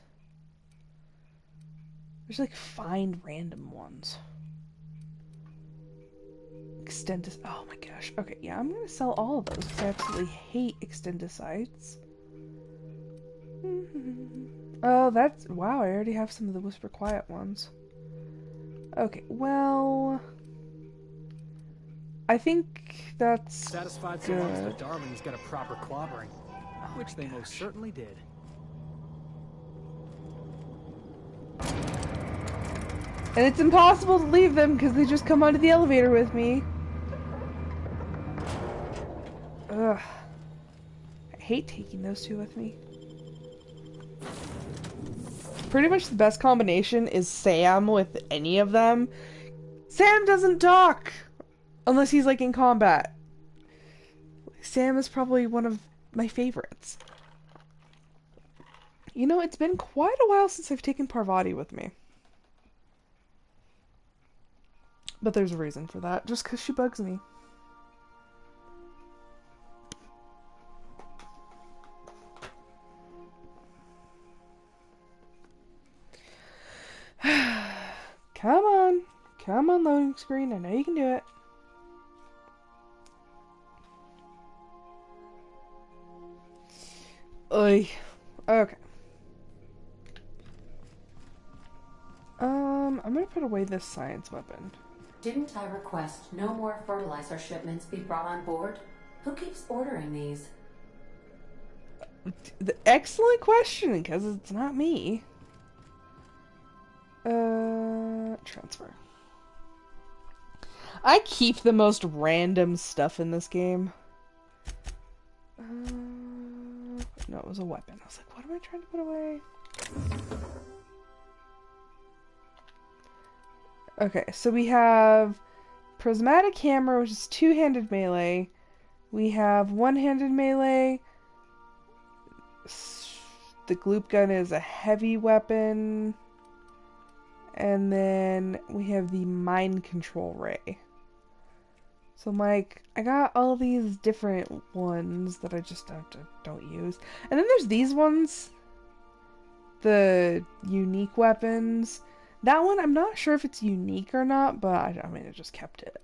There's like find random ones. Extendus. Oh my gosh. Okay, yeah, I'm gonna sell all of those because I absolutely hate extendicites. Oh, that's... Wow, I already have some of the Whisper Quiet ones. Okay, well... I think that's satisfied so long as the Darlings get a proper clobbering. Which they most certainly did. And it's impossible to leave them because they just come onto the elevator with me. Ugh. I hate taking those two with me. Pretty much the best combination is Sam with any of them. Sam doesn't talk! Unless he's like in combat. Sam is probably one of my favorites. You know, it's been quite a while since I've taken Parvati with me. But there's a reason for that, just because she bugs me. Come on. Come on, loading screen. I know you can do it. Oy. Okay. I'm gonna put away this science weapon. Didn't I request no more fertilizer shipments be brought on board? Who keeps ordering these? Excellent question, because it's not me. Transfer. I keep the most random stuff in this game. No, it was a weapon. I was like, what am I trying to put away? Okay, so we have Prismatic Hammer, which is two-handed melee, We have one-handed melee. The gloop gun is a heavy weapon. And then we have the mind control ray. So I'm like, I got all these different ones that I just don't use. And then there's these ones. The unique weapons. That one, I'm not sure if it's unique or not, but I mean, I just kept it.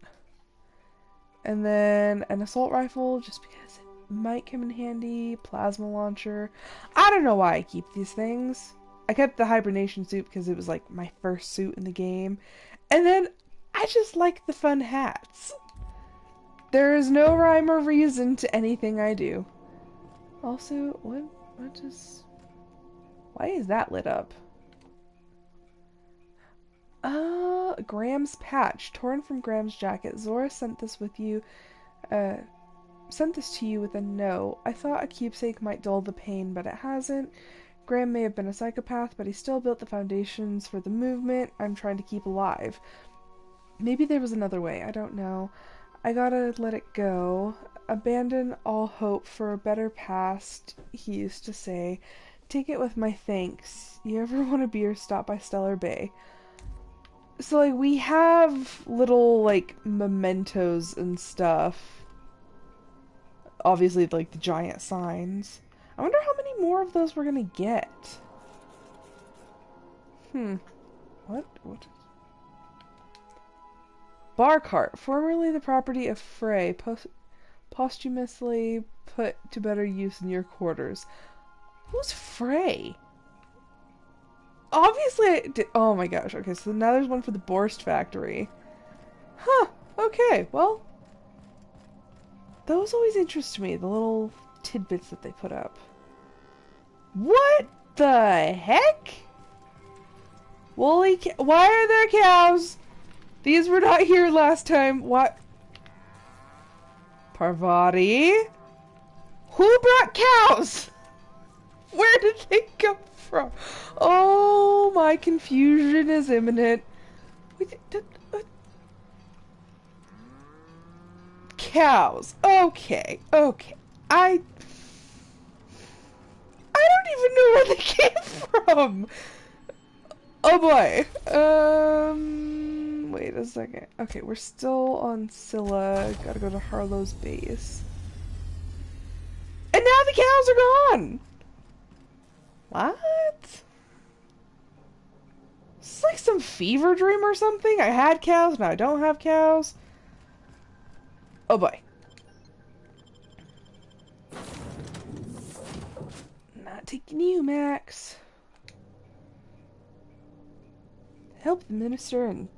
And then an assault rifle, just because it might come in handy. Plasma launcher. I don't know why I keep these things. I kept the hibernation suit because it was like my first suit in the game. And then I just like the fun hats. There is no rhyme or reason to anything I do. Also, why is that lit up? Graham's patch, torn from Graham's jacket. Zora sent this to you with a note. I thought a keepsake might dull the pain, but it hasn't. Graham may have been a psychopath, but he still built the foundations for the movement I'm trying to keep alive. Maybe there was another way, I don't know. I gotta let it go. Abandon all hope for a better past, he used to say. Take it with my thanks. You ever want a beer, stop by Stellar Bay. So, like, we have little, like, mementos and stuff. Obviously, like, the giant signs. I wonder how many more of those we're gonna get. What? Bar cart, formerly the property of Frey, posthumously put to better use in your quarters. Who's Frey? Obviously, oh my gosh, okay, so now there's one for the Borst factory. Huh, okay, well, those always interest me, the little tidbits that they put up. What the heck? Why are there cows? These were not here last time. What? Parvati? Who brought cows? Where did they come from? Oh, my confusion is imminent. Cows. Okay. I don't even know where they came from. Oh boy. Wait a second. Okay, we're still on Scylla. Gotta go to Harlow's base. And now the cows are gone! What? It's like some fever dream or something? I had cows, now I don't have cows. Oh boy. Not taking you, Max. Help the minister and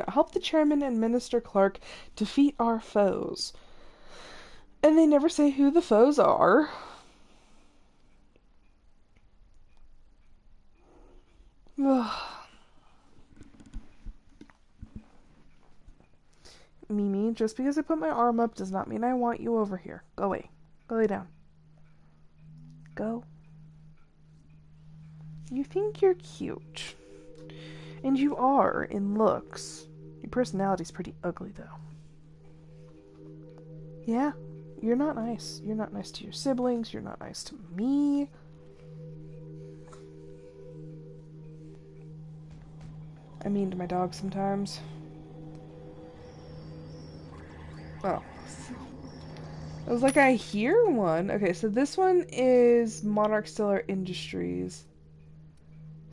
help the chairman and Minister Clark defeat our foes. And they never say who the foes are. Mimi, just because I put my arm up does not mean I want you over here. Go away. Go lay down. Go. You think you're cute. And you are, in looks. Your personality's pretty ugly, though. Yeah, you're not nice. You're not nice to your siblings. You're not nice to me. I mean to my dog sometimes. Oh. I was like, I hear one. Okay, so this one is Monarch Stellar Industries.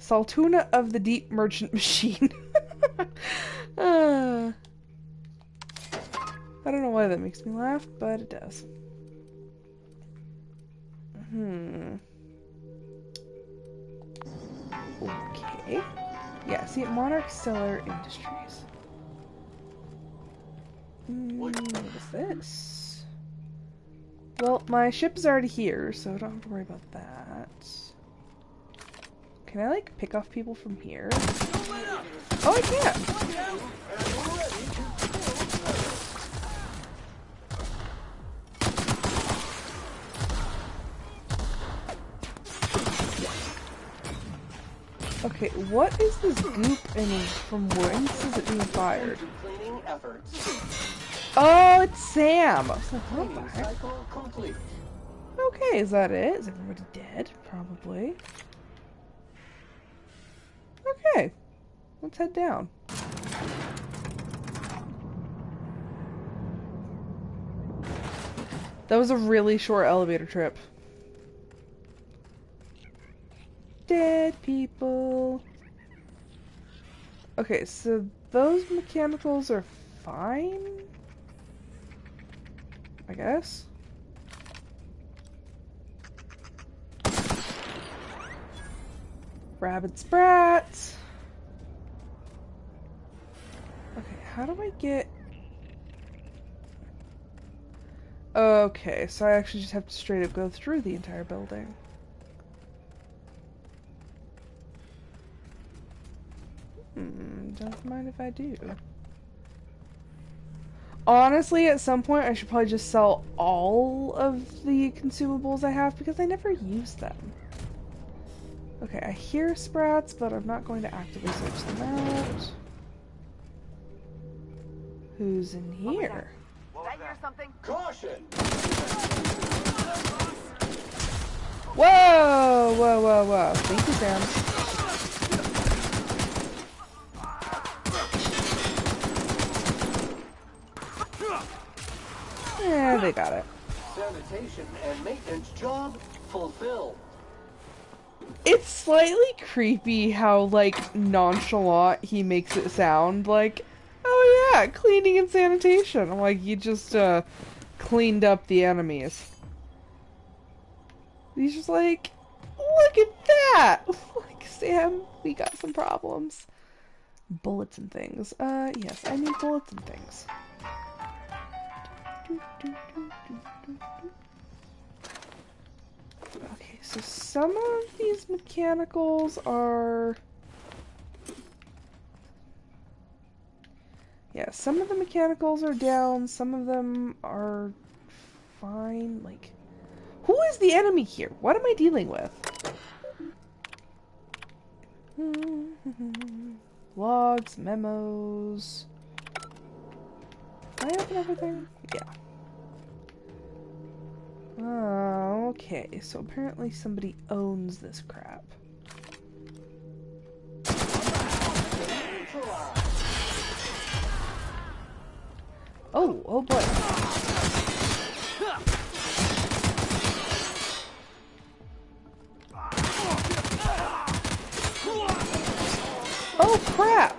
Saltuna of the Deep Merchant Machine. I don't know why that makes me laugh, but it does. Okay. Yeah, see, Monarch Stellar Industries. What is this? Well, my ship is already here, so I don't have to worry about that. Can I, like, pick off people from here? Oh, I can! Okay, what is this goop and from whence is it being fired? Oh, it's Sam! I was like, what the Cleaning heck? cycle complete. Okay, is that it? Is everybody dead? Probably. Okay, let's head down. That was a really short elevator trip. Dead people. Okay, so those mechanicals are fine? I guess? Rabbit sprats! Okay, how do I get... Okay, so I actually just have to straight up go through the entire building. Don't mind if I do. Honestly, at some point I should probably just sell all of the consumables I have because I never use them. Okay, I hear sprats, but I'm not going to actively search them out. Who's in here? Did I hear something? Caution! Whoa! Whoa, whoa, whoa. Thank you, Sam. Yeah, they got it. Sanitation and maintenance job fulfilled. It's slightly creepy how, like, nonchalant he makes it sound. Like, oh yeah, cleaning and sanitation. Like, you just, cleaned up the enemies. He's just like, look at that! Like, Sam, we got some problems. Bullets and things. Yes, I need bullets and things. Okay, so some of these mechanicals are... Yeah, some of the mechanicals are down, some of them are fine. Like, who is the enemy here? What am I dealing with? Logs, memos... Can I open everything? Yeah. Okay, so apparently somebody owns this crap. Oh, oh boy. Oh crap!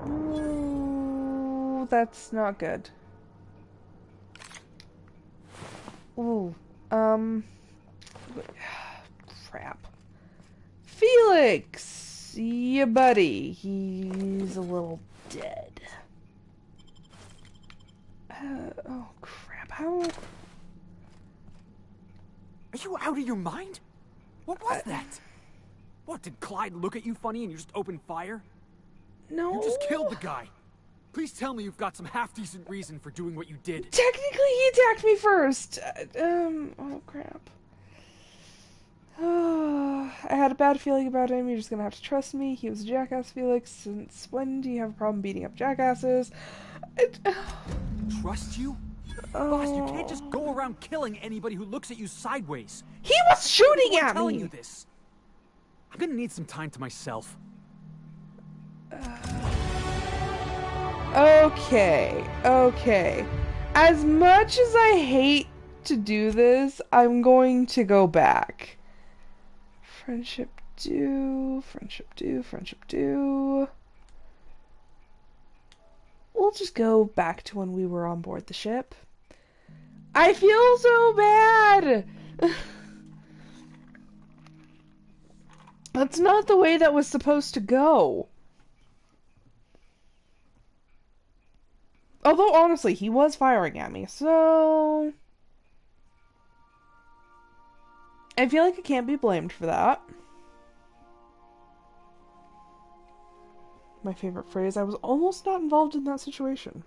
Ooh, that's not good. Ooh, crap. Felix! Yeah, buddy. He's a little dead. Oh crap, how... Are you out of your mind? What was that? What, did Clyde look at you funny and you just opened fire? No. You just killed the guy. Please tell me you've got some half-decent reason for doing what you did. Technically, he attacked me first. Oh crap. I had a bad feeling about him. You're just gonna have to trust me. He was a jackass, Felix. Since when do you have a problem beating up jackasses? Trust you? Boss, you can't just go around killing anybody who looks at you sideways. He was shooting I'm at telling me! you this. I'm gonna need some time to myself. Okay, okay. As much as I hate to do this, I'm going to go back. Friendship due, friendship due, friendship due. We'll just go back to when we were on board the ship. I feel so bad! That's not the way that was supposed to go. Although, honestly, he was firing at me, so... I feel like I can't be blamed for that. My favorite phrase, I was almost not involved in that situation.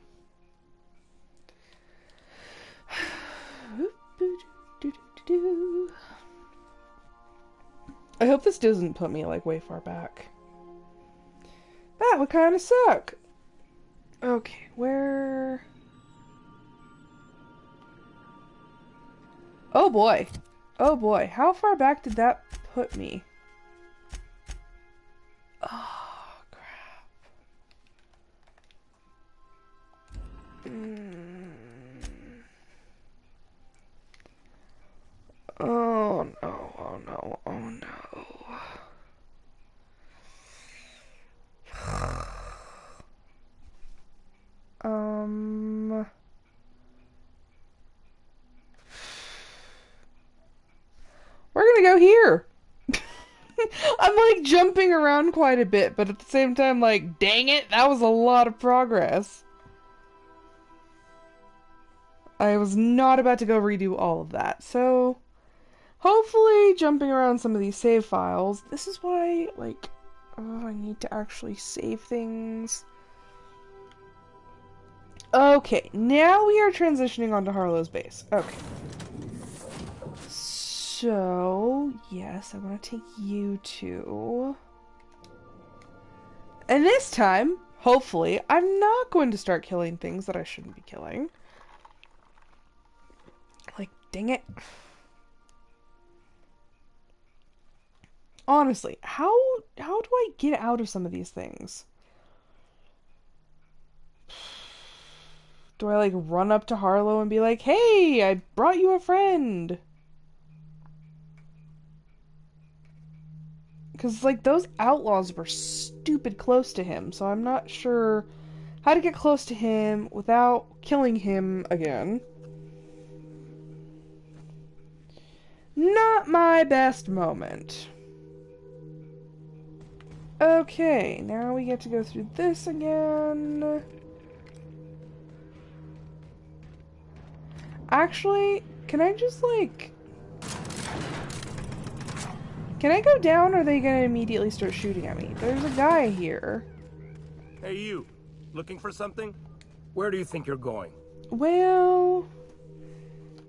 I hope this doesn't put me, like, way far back. That would kind of suck. Okay, where... Oh boy. Oh boy. How far back did that put me? Oh, crap. Oh no, oh no, oh no. We're gonna go here. I'm like jumping around quite a bit, but at the same time, like, dang it, that was a lot of progress. I was not about to go redo all of that, so hopefully jumping around some of these save files. This is why, like, I need to actually save things. Okay, now we are transitioning onto Harlow's base. Okay. So, yes, I want to take you two. And this time, hopefully, I'm not going to start killing things that I shouldn't be killing. Like, dang it. Honestly, how do I get out of some of these things? Do I, like, run up to Harlow and be like, hey, I brought you a friend? Because, like, those outlaws were stupid close to him, so I'm not sure how to get close to him without killing him again. Not my best moment. Okay, now we get to go through this again. Actually, can I just, like... Can I go down, or are they gonna immediately start shooting at me? There's a guy here. Hey, you. Looking for something? Where do you think you're going? Well...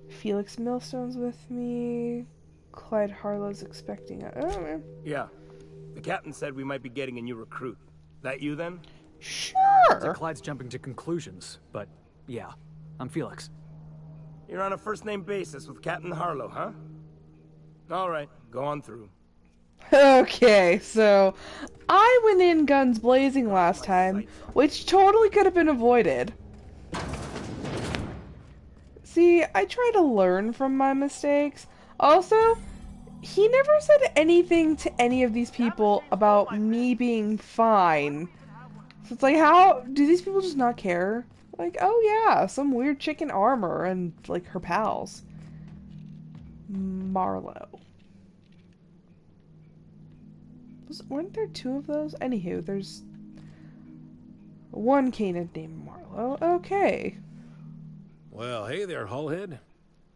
Felix Millstone's with me. Clyde Harlow's expecting a... Oh, man. Yeah. The captain said we might be getting a new recruit. That you, then? Sure! Clyde's jumping to conclusions, but yeah, I'm Felix. You're on a first-name basis with Captain Harlow, huh? All right, go on through. Okay, so I went in guns blazing last time, which totally could have been avoided. See, I try to learn from my mistakes. Also, he never said anything to any of these people about me being fine. So it's like, how do these people just not care? Like, oh yeah, some weird chick in armor and, like, her pals. Marlowe. Weren't there two of those? Anywho, there's one Kanan named Marlowe. Okay. Well, hey there, Hullhead.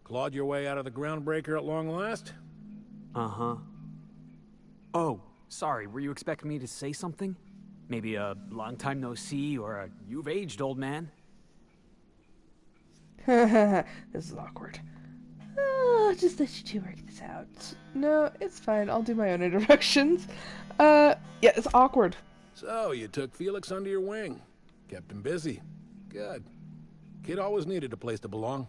Clawed your way out of the groundbreaker at long last? Uh-huh. Oh, sorry, were you expecting me to say something? Maybe a long time no see, or a you've aged, old man? This is awkward. Just let you two work this out. No, it's fine. I'll do my own introductions. Yeah, it's awkward. So, you took Felix under your wing. Kept him busy. Good. Kid always needed a place to belong.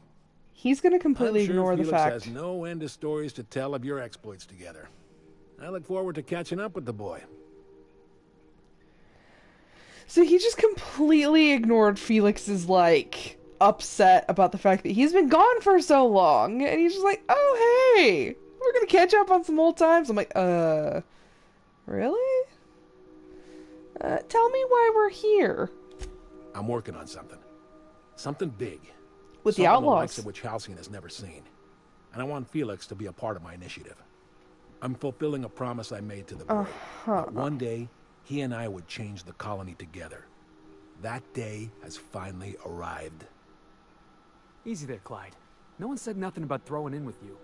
He's gonna completely I'm sure ignore the Felix fact. has no end of stories to tell of your exploits together. I look forward to catching up with the boy. So he just completely ignored Felix's, like, upset about the fact that he's been gone for so long. And he's just like, oh, hey, we're gonna catch up on some old times. I'm like, really? Tell me why we're here. I'm working on something. Something big. With the Something the likes outlaws. of which Halcyon has never seen. And I want Felix to be a part of my initiative. I'm fulfilling a promise I made to the boy. That one day, he and I would change the colony together. That day has finally arrived. Easy there, Clyde. No one said nothing about throwing in with you.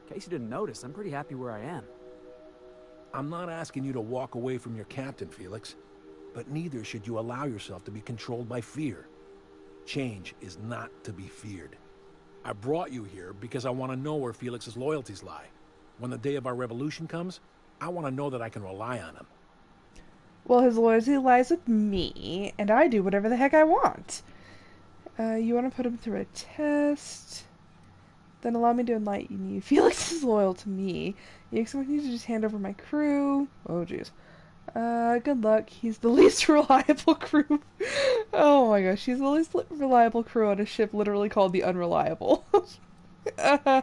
In case you didn't notice, I'm pretty happy where I am. I'm not asking you to walk away from your captain, Felix. But neither should you allow yourself to be controlled by fear. Change is not to be feared. I brought you here because I want to know where Felix's loyalties lie. When the day of our revolution comes, I want to know that I can rely on him. Well, his loyalty lies with me, and I do whatever the heck I want. You want to put him through a test? Then allow me to enlighten you. Felix is loyal to me. You expect me to just hand over my crew? Oh, jeez. Good luck. He's the least reliable crew. Oh my gosh, he's the least reliable crew on a ship literally called the Unreliable. Yeah,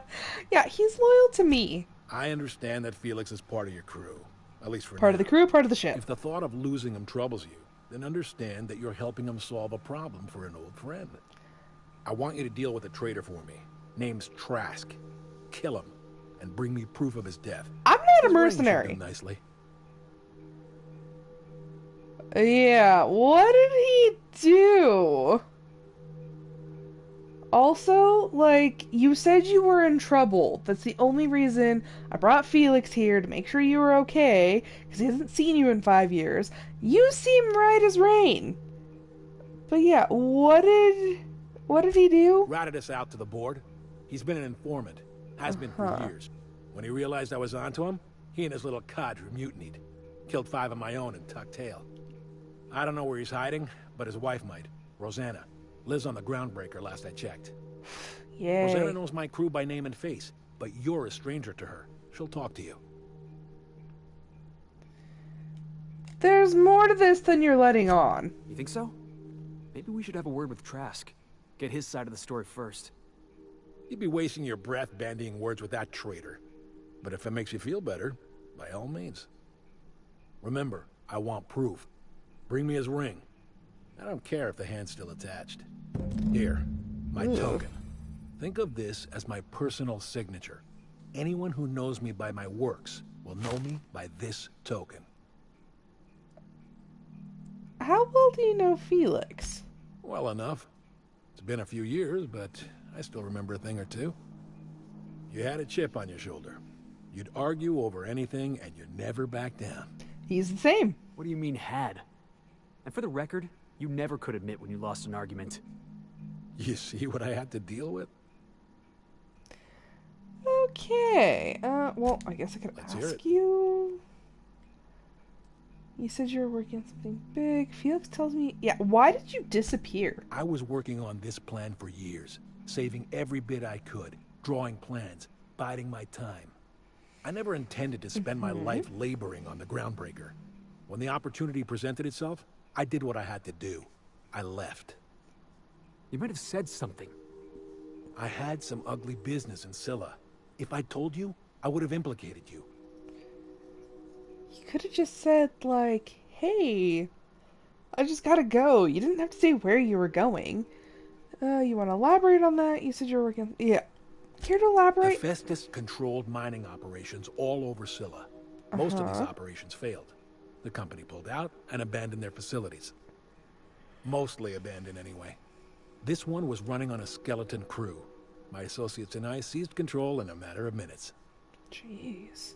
he's loyal to me. I understand that Felix is part of your crew. At least for Part now. of the crew, part of the ship. If the thought of losing him troubles you, then understand that you're helping him solve a problem for an old friend. I want you to deal with a traitor for me. Name's Trask. Kill him, and bring me proof of his death. I'm not a His ring should mercenary. do nicely. Yeah, what did he do? Also, like, you said you were in trouble. That's the only reason I brought Felix here, to make sure you were okay, because he hasn't seen you in 5 years. You seem right as rain. But yeah, what did he do? Ratted us out to the board. He's been an informant. Has been for years. When he realized I was onto him, he and his little cadre mutinied. Killed 5 of my own and tucked tail. I don't know where he's hiding, but his wife might. Rosanna. Lives on the Groundbreaker, last I checked. Yay. Rosanna knows my crew by name and face, but you're a stranger to her. She'll talk to you. There's more to this than you're letting on. You think so? Maybe we should have a word with Trask. Get his side of the story first. You'd be wasting your breath bandying words with that traitor. But if it makes you feel better, by all means. Remember, I want proof. Bring me his ring. I don't care if the hand's still attached. Here, my token. Think of this as my personal signature. Anyone who knows me by my works will know me by this token. How well do you know Felix? Well enough. It's been a few years, but I still remember a thing or two. You had a chip on your shoulder. You'd argue over anything, and you'd never back down. He's the same. What do you mean, had? And for the record, you never could admit when you lost an argument. You see what I had to deal with? Okay. Well, I guess I could Let's hear ask it. you. You said you were working on something big. Felix tells me... Yeah, why did you disappear? I was working on this plan for years, saving every bit I could, drawing plans, biding my time. I never intended to spend my life laboring on the Groundbreaker. When the opportunity presented itself, I did what I had to do. I left. You might have said something. I had some ugly business in Scylla. If I told you, I would have implicated you. You could have just said, like, hey, I just gotta go. You didn't have to say where you were going. You want to elaborate on that? You said you were working... Yeah. Care to elaborate? Hephaestus controlled mining operations all over Scylla. Most of these operations failed. The company pulled out and abandoned their facilities. Mostly abandoned anyway. This one was running on a skeleton crew. My associates and I seized control in a matter of minutes. Jeez.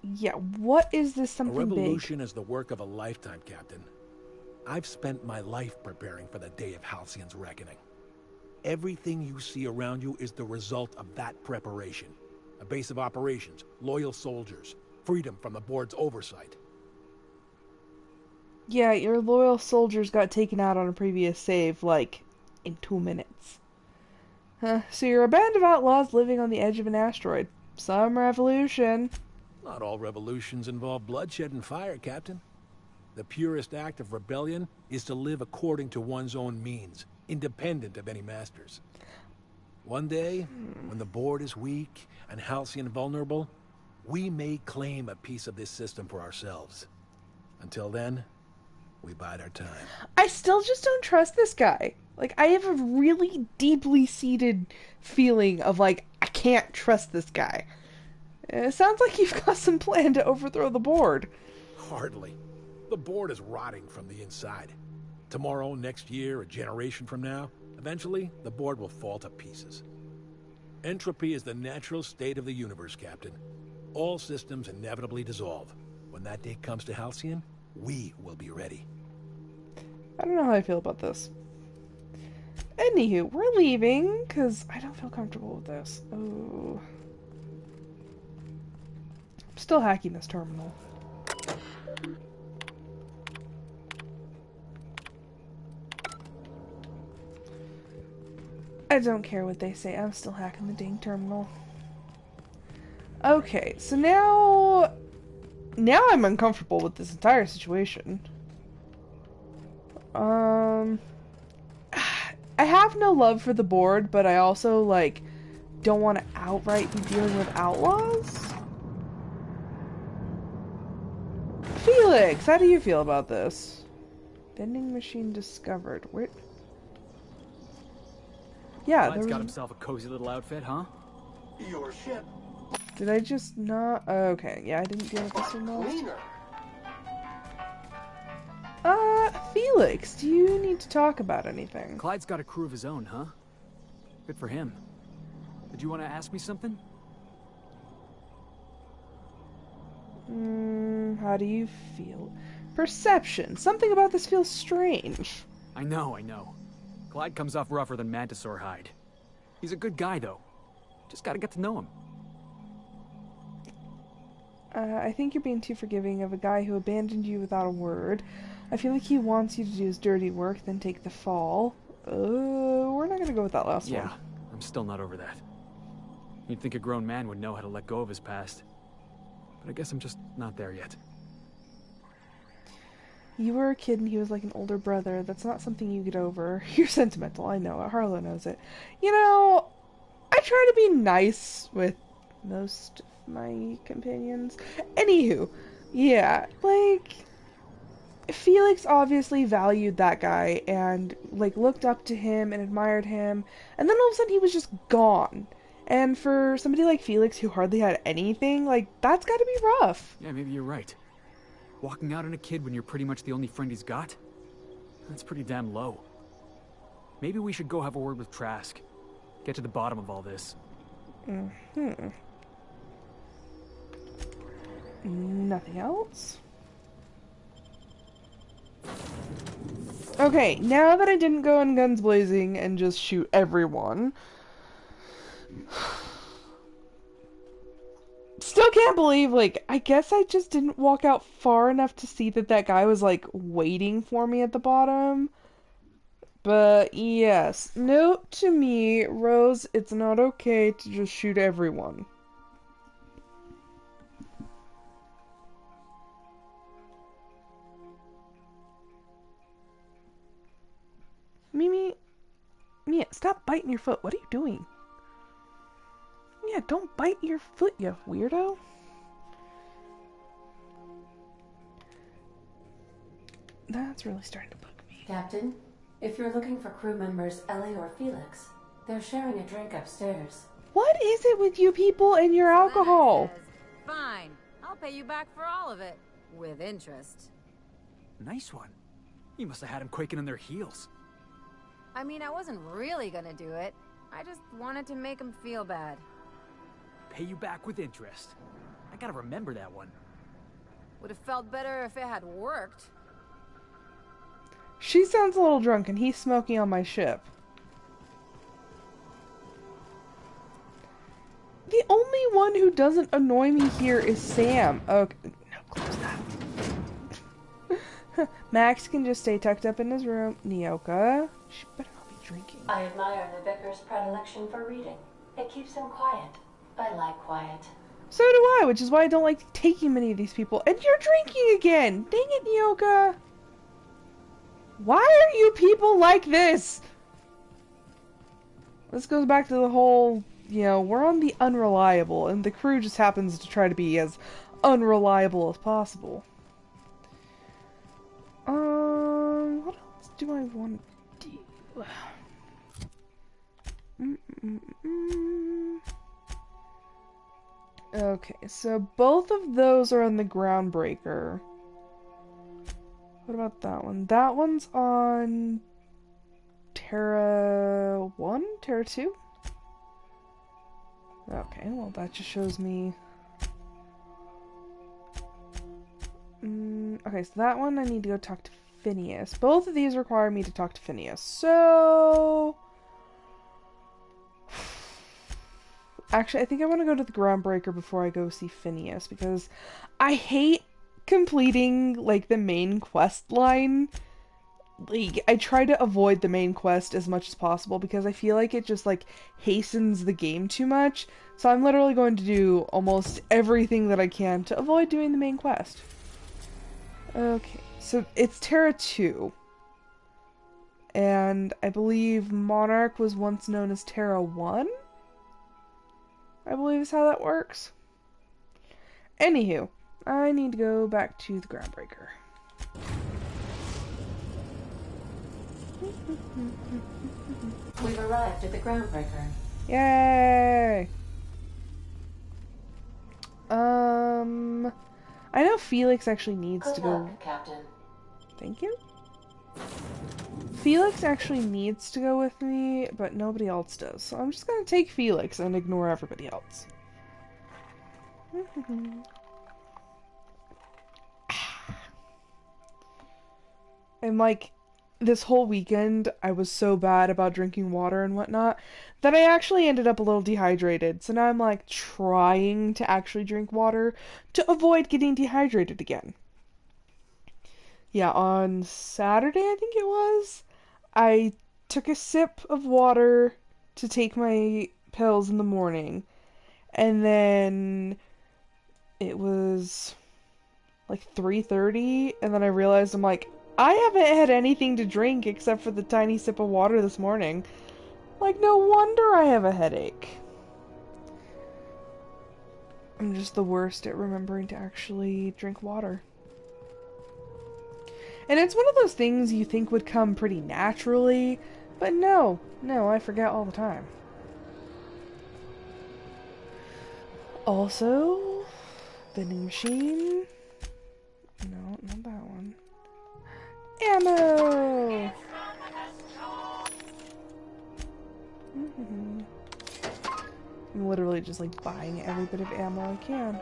Yeah, what is this A something big? revolution is the work of a lifetime, Captain. I've spent my life preparing for the day of Halcyon's reckoning. Everything you see around you is the result of that preparation. A base of operations, loyal soldiers, freedom from the board's oversight. Yeah, your loyal soldiers got taken out on a previous save, like, in 2 minutes. So you're a band of outlaws living on the edge of an asteroid. Some revolution. Not all revolutions involve bloodshed and fire, Captain. The purest act of rebellion is to live according to one's own means, independent of any masters. One day, when the board is weak and Halcyon vulnerable, we may claim a piece of this system for ourselves. Until then, we bide our time. I still just don't trust this guy. Like, I have a really deeply seated feeling of, like, I can't trust this guy. It sounds like you've got some plan to overthrow the board. Hardly. The board is rotting from the inside. Tomorrow, next year, a generation from now, eventually, the board will fall to pieces. Entropy is the natural state of the universe, Captain. All systems inevitably dissolve. When that day comes to Halcyon, we will be ready. I don't know how I feel about this. Anywho, we're leaving, because I don't feel comfortable with this. Oh. still hacking this terminal. I don't care what they say, I'm still hacking the dang terminal. Okay, so now I'm uncomfortable with this entire situation. I have no love for the board, but I also, like, don't want to outright be dealing with outlaws. Felix, how do you feel about this? Vending machine discovered. Where? Yeah, Clyde's got himself a cozy little outfit, huh? Your ship. Did I just not? Okay, yeah, I didn't deal with this one though. Cleaner. Felix, do you need to talk about anything? Clyde's got a crew of his own, huh? Good for him. Did you want to ask me something? How do you feel? Perception. Something about this feels strange. I know. Clyde comes off rougher than Mantisaur hide. He's a good guy, though. Just gotta get to know him. I think you're being too forgiving of a guy who abandoned you without a word. I feel like he wants you to do his dirty work, then take the fall. We're not gonna go with that last one. Yeah, I'm still not over that. You'd think a grown man would know how to let go of his past. But I guess I'm just not there yet. You were a kid and he was like an older brother. That's not something you get over. You're sentimental, I know it. Harlow knows it. You know, I try to be nice with most of my companions. Anywho, yeah, like, Felix obviously valued that guy and, like, looked up to him and admired him. And then all of a sudden he was just gone. And for somebody like Felix who hardly had anything, like, that's gotta be rough. Yeah, maybe you're right. Walking out on a kid when you're pretty much the only friend he's got? That's pretty damn low. Maybe we should go have a word with Trask. Get to the bottom of all this. Nothing else? Okay, now that I didn't go in guns blazing and just shoot everyone... Still can't believe, like, I guess I just didn't walk out far enough to see that that guy was, like, waiting for me at the bottom. But, yes. Note to me, Rose, it's not okay to just shoot everyone. Mimi... Mia, stop biting your foot. What are you doing? Yeah, don't bite your foot, you weirdo. That's really starting to bug me. Captain, if you're looking for crew members Ellie or Felix, they're sharing a drink upstairs. What is it with you people and your alcohol? Fine. I'll pay you back for all of it. With interest. Nice one. You must have had him quaking in their heels. I mean, I wasn't really gonna do it. I just wanted to make him feel bad. Pay you back with interest. I gotta remember that one. Would have felt better if it had worked. She sounds a little drunk and he's smoking on my ship. The only one who doesn't annoy me here is Sam. Okay, no, close that. Max can just stay tucked up in his room. Nyoka, she better not be drinking. I admire the vicar's predilection for reading. It keeps him quiet. I like quiet. So do I, which is why I don't like taking many of these people. And you're drinking again! Dang it, Nyoka! Why are you people like this? This goes back to the whole, you know, we're on the unreliable, and the crew just happens to try to be as unreliable as possible. What else do I want to do? Okay, so both of those are on the Groundbreaker. What about that one? That one's on Terra 1? Terra 2? Okay, well that just shows me... okay, so that one I need to go talk to Phineas. Both of these require me to talk to Phineas, so... Actually, I think I want to go to the Groundbreaker before I go see Phineas, because I hate completing, like, the main quest line. Like, I try to avoid the main quest as much as possible because I feel like it just, like, hastens the game too much. So I'm literally going to do almost everything that I can to avoid doing the main quest. Okay, so it's Terra 2. And I believe Monarch was once known as Terra 1? I believe is how that works. Anywho, I need to go back to the Groundbreaker. We've arrived at the Groundbreaker. Yay! I know Felix actually needs to go. Captain. Thank you. Felix actually needs to go with me, but nobody else does. So I'm just gonna take Felix and ignore everybody else. And like, this whole weekend, I was so bad about drinking water and whatnot that I actually ended up a little dehydrated. So now I'm like trying to actually drink water to avoid getting dehydrated again. Yeah, on Saturday, I think it was, I took a sip of water to take my pills in the morning. And then it was like 3:30, and then I realized I'm like, I haven't had anything to drink except for the tiny sip of water this morning. Like, no wonder I have a headache. I'm just the worst at remembering to actually drink water. And it's one of those things you think would come pretty naturally, but no, I forget all the time. Also, vending machine. No, not that one. Ammo! I'm literally just like buying every bit of ammo I can.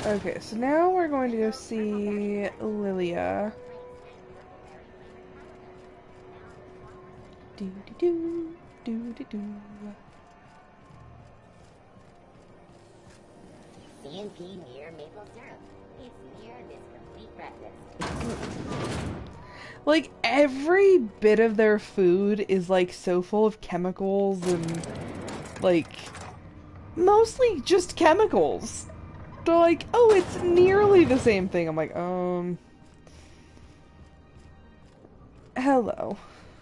Okay, so now we're going to go see Lilia. CNP near maple syrup. It's near this complete breakfast. Like, every bit of their food is, like, so full of chemicals and, like, mostly just chemicals. They're like, oh, it's nearly the same thing. I'm like, hello.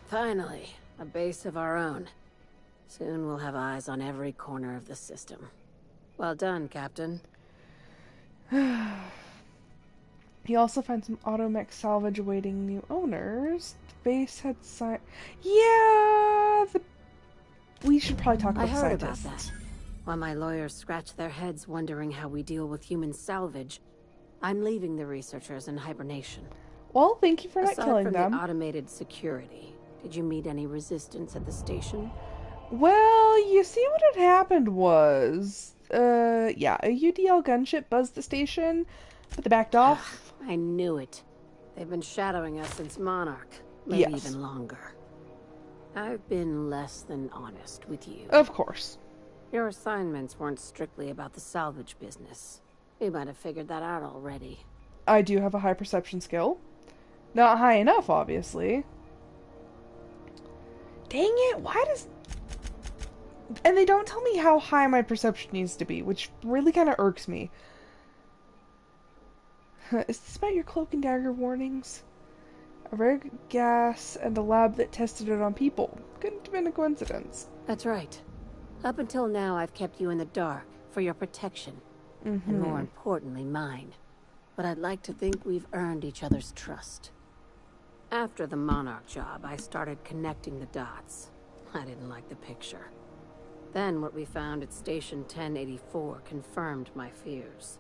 Finally, a base of our own. Soon we'll have eyes on every corner of the system. Well done, Captain. He also finds some automech salvage awaiting new owners. The base had Yeah, we should probably talk about the scientists. I heard about that. While my lawyers scratch their heads wondering how we deal with human salvage, I'm leaving the researchers in hibernation. Well, thank you for not killing them. Aside from the automated security, did you meet any resistance at the station? Well, you see what had happened was, yeah, a UDL gunship buzzed the station, but they backed off. I knew it. They've been shadowing us since Monarch, maybe yes. even longer. I've been less than honest with you. Of course. Your assignments weren't strictly about the salvage business. You might have figured that out already. I do have a high perception skill. Not high enough, obviously. Dang it, why does... And they don't tell me how high my perception needs to be, which really kind of irks me. Is this about your cloak and dagger warnings? A rare gas and a lab that tested it on people. Couldn't have been a coincidence. That's right. Up until now, I've kept you in the dark for your protection. And more importantly, mine. But I'd like to think we've earned each other's trust. After the Monarch job, I started connecting the dots. I didn't like the picture. Then what we found at Station 1084 confirmed my fears.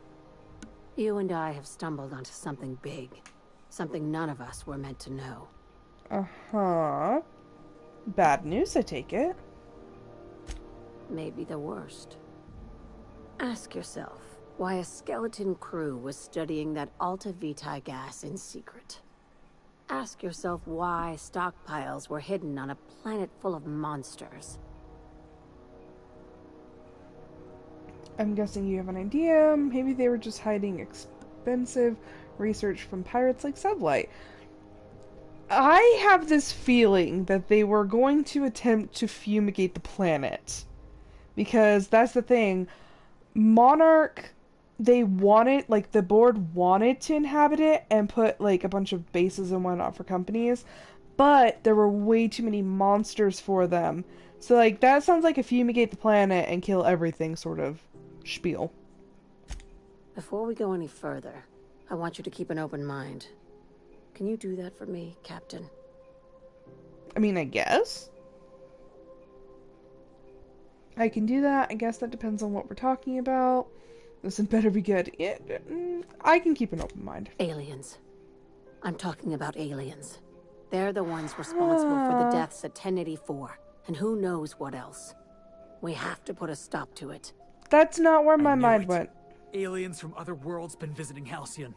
You and I have stumbled onto something big. Something none of us were meant to know. Uh-huh. Bad news, I take it. Maybe the worst. Ask yourself, Why a skeleton crew was studying that Alta Vitae gas in secret. Ask yourself why stockpiles were hidden on a planet full of monsters. I'm guessing you have an idea. Maybe they were just hiding expensive research from pirates like Sublight. I have this feeling that they were going to attempt to fumigate the planet. Because that's the thing. Monarch, they wanted, like, the board wanted to inhabit it and put, like, a bunch of bases and whatnot for companies. But there were way too many monsters for them. So, like, that sounds like a fumigate the planet and kill everything sort of spiel. Before we go any further, I want you to keep an open mind. Can you do that for me, Captain? I mean, I guess. I can do that. I guess that depends on what we're talking about. This better be good. I can keep an open mind. Aliens. I'm talking about aliens. They're the ones responsible for the deaths at 1084, and who knows what else. We have to put a stop to it. That's not where my mind went. Aliens from other worlds been visiting Halcyon.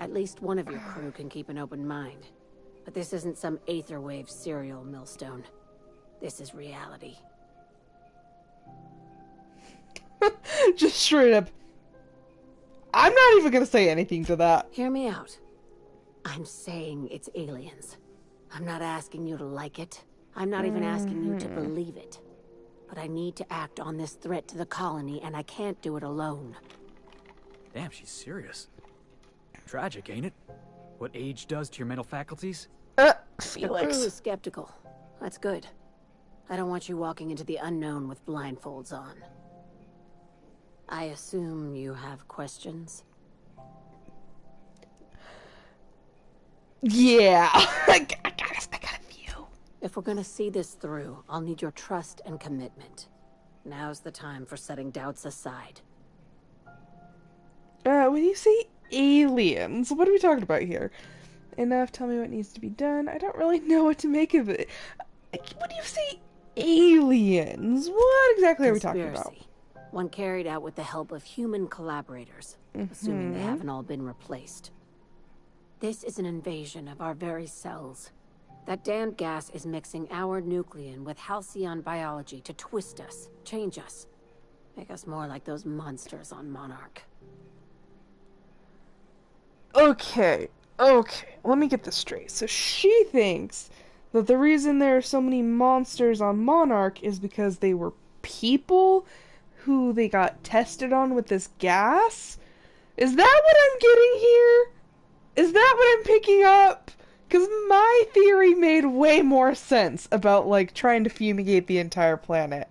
At least one of your crew can keep an open mind. But this isn't some Aetherwave serial, Millstone. This is reality. Just straight up. I'm not even gonna say anything to that. Hear me out. I'm saying it's aliens. I'm not asking you to like it. I'm not even asking you to believe it. But I need to act on this threat to the colony, and I can't do it alone. Damn, she's serious. Tragic, ain't it? What age does to your mental faculties? Felix. The crew is skeptical. That's good. I don't want you walking into the unknown with blindfolds on. I assume you have questions? Yeah. I got a few. If we're gonna see this through, I'll need your trust and commitment. Now's the time for setting doubts aside. When you say aliens, what are we talking about here? Enough, tell me what needs to be done. I don't really know what to make of it. When you say aliens, what exactly are we talking about? One carried out with the help of human collaborators, assuming they haven't all been replaced. This is an invasion of our very cells. That damned gas is mixing our nucleon with halcyon biology to twist us, change us, make us more like those monsters on Monarch. Okay, let me get this straight. So she thinks that the reason there are so many monsters on Monarch is because they were people who they got tested on with this gas? Is that what I'm getting here? Is that what I'm picking up? Because my theory made way more sense about, like, trying to fumigate the entire planet.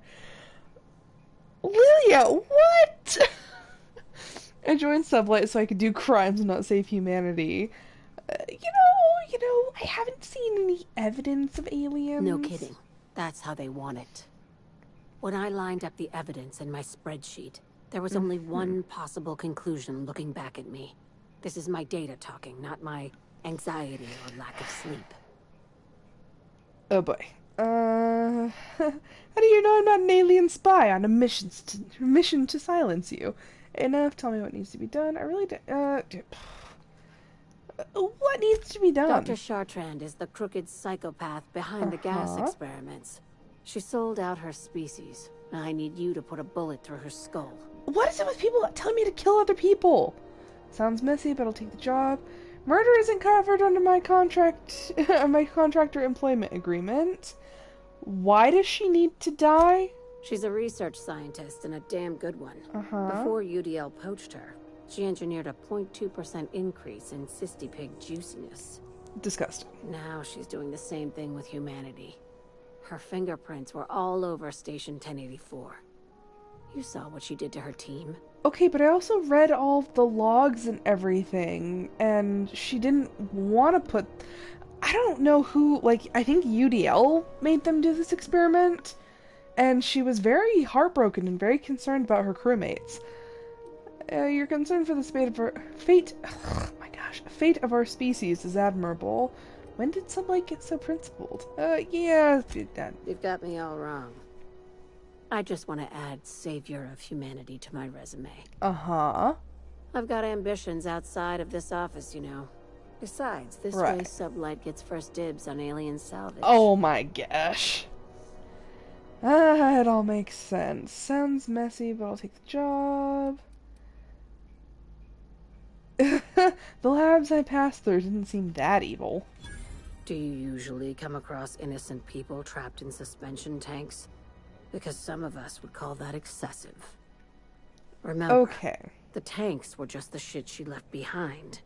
Lilia, what? I joined Sublight so I could do crimes and not save humanity. You know, I haven't seen any evidence of aliens. No kidding. That's how they want it. When I lined up the evidence in my spreadsheet, there was only one possible conclusion looking back at me. This is my data talking, not my anxiety or lack of sleep. Oh boy. How do you know I'm not an alien spy on a mission to silence you? Enough, tell me what needs to be done. I really what needs to be done? Dr. Chartrand is the crooked psychopath behind the gas experiments. She sold out her species. I need you to put a bullet through her skull. What is it with people telling me to kill other people? Sounds messy, but I'll take the job. Murder isn't covered under my contractor employment agreement. Why does she need to die? She's a research scientist and a damn good one. Before UDL poached her, she engineered a 0.2% increase in cystipig juiciness. Disgusting. Now she's doing the same thing with humanity. Her fingerprints were all over Station 1084. You saw what she did to her team. Okay, but I also read all of the logs and everything, and she didn't want to put... I don't know who, like, I think UDL made them do this experiment, and she was very heartbroken and very concerned about her crewmates. Your concern for the fate of our species is admirable. When did Sublight get so principled? Yeah, You've got me all wrong. I just want to add savior of humanity to my resume. Uh-huh. I've got ambitions outside of this office, you know. Besides, this Right. way Sublight gets first dibs on alien salvage. Oh my gosh. Ah, it all makes sense. Sounds messy, but I'll take the job. The labs I passed through didn't seem that evil. Do you usually come across innocent people trapped in suspension tanks? Because some of us would call that excessive. Remember, Okay. the tanks were just the shit she left behind.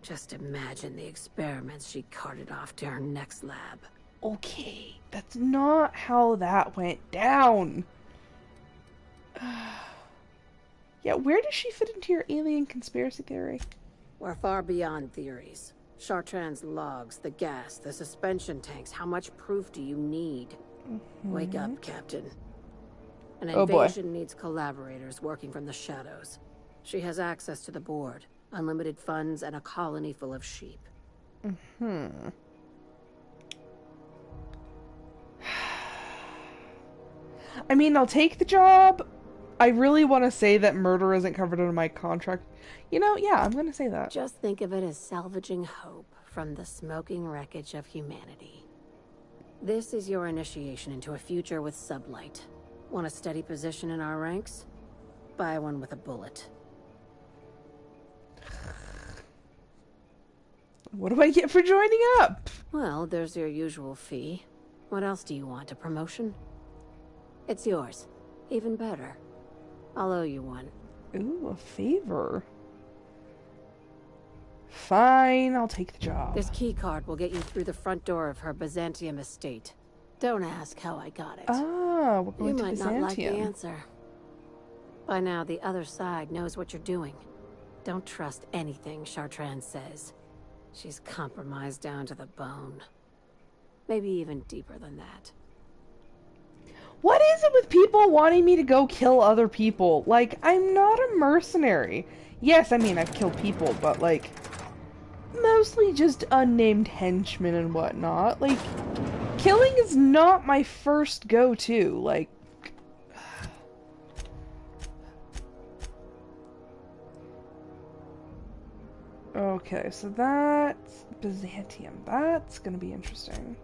Just imagine the experiments she carted off to her next lab. Okay, that's not how that went down. Yeah, where does she fit into your alien conspiracy theory? We're far beyond theories. Chartrand's logs, the gas, the suspension tanks. How much proof do you need? Wake up, Captain. An Oh, boy. invasion needs collaborators working from the shadows. She has access to the board, unlimited funds, and a colony full of sheep. I mean, I'll take the job. I really want to say that murder isn't covered under my contract. You know, yeah, I'm going to say that. Just think of it as salvaging hope from the smoking wreckage of humanity. This is your initiation into a future with Sublight. Want a steady position in our ranks? Buy one with a bullet. What do I get for joining up? Well, there's your usual fee. What else do you want? A promotion? It's yours. Even better. I'll owe you one. Ooh, a favor. Fine, I'll take the job. This key card will get you through the front door of her Byzantium estate. Don't ask how I got it. Ah, we're going You to might Byzantium. not like the answer. By now, the other side knows what you're doing. Don't trust anything Chartrand says. She's compromised down to the bone. Maybe even deeper than that. What is it with people wanting me to go kill other people? Like, I'm not a mercenary. Yes, I mean, I've killed people, but, like, mostly just unnamed henchmen and whatnot. Like, killing is not my first go-to. Like, okay, so that's Byzantium. That's gonna be interesting.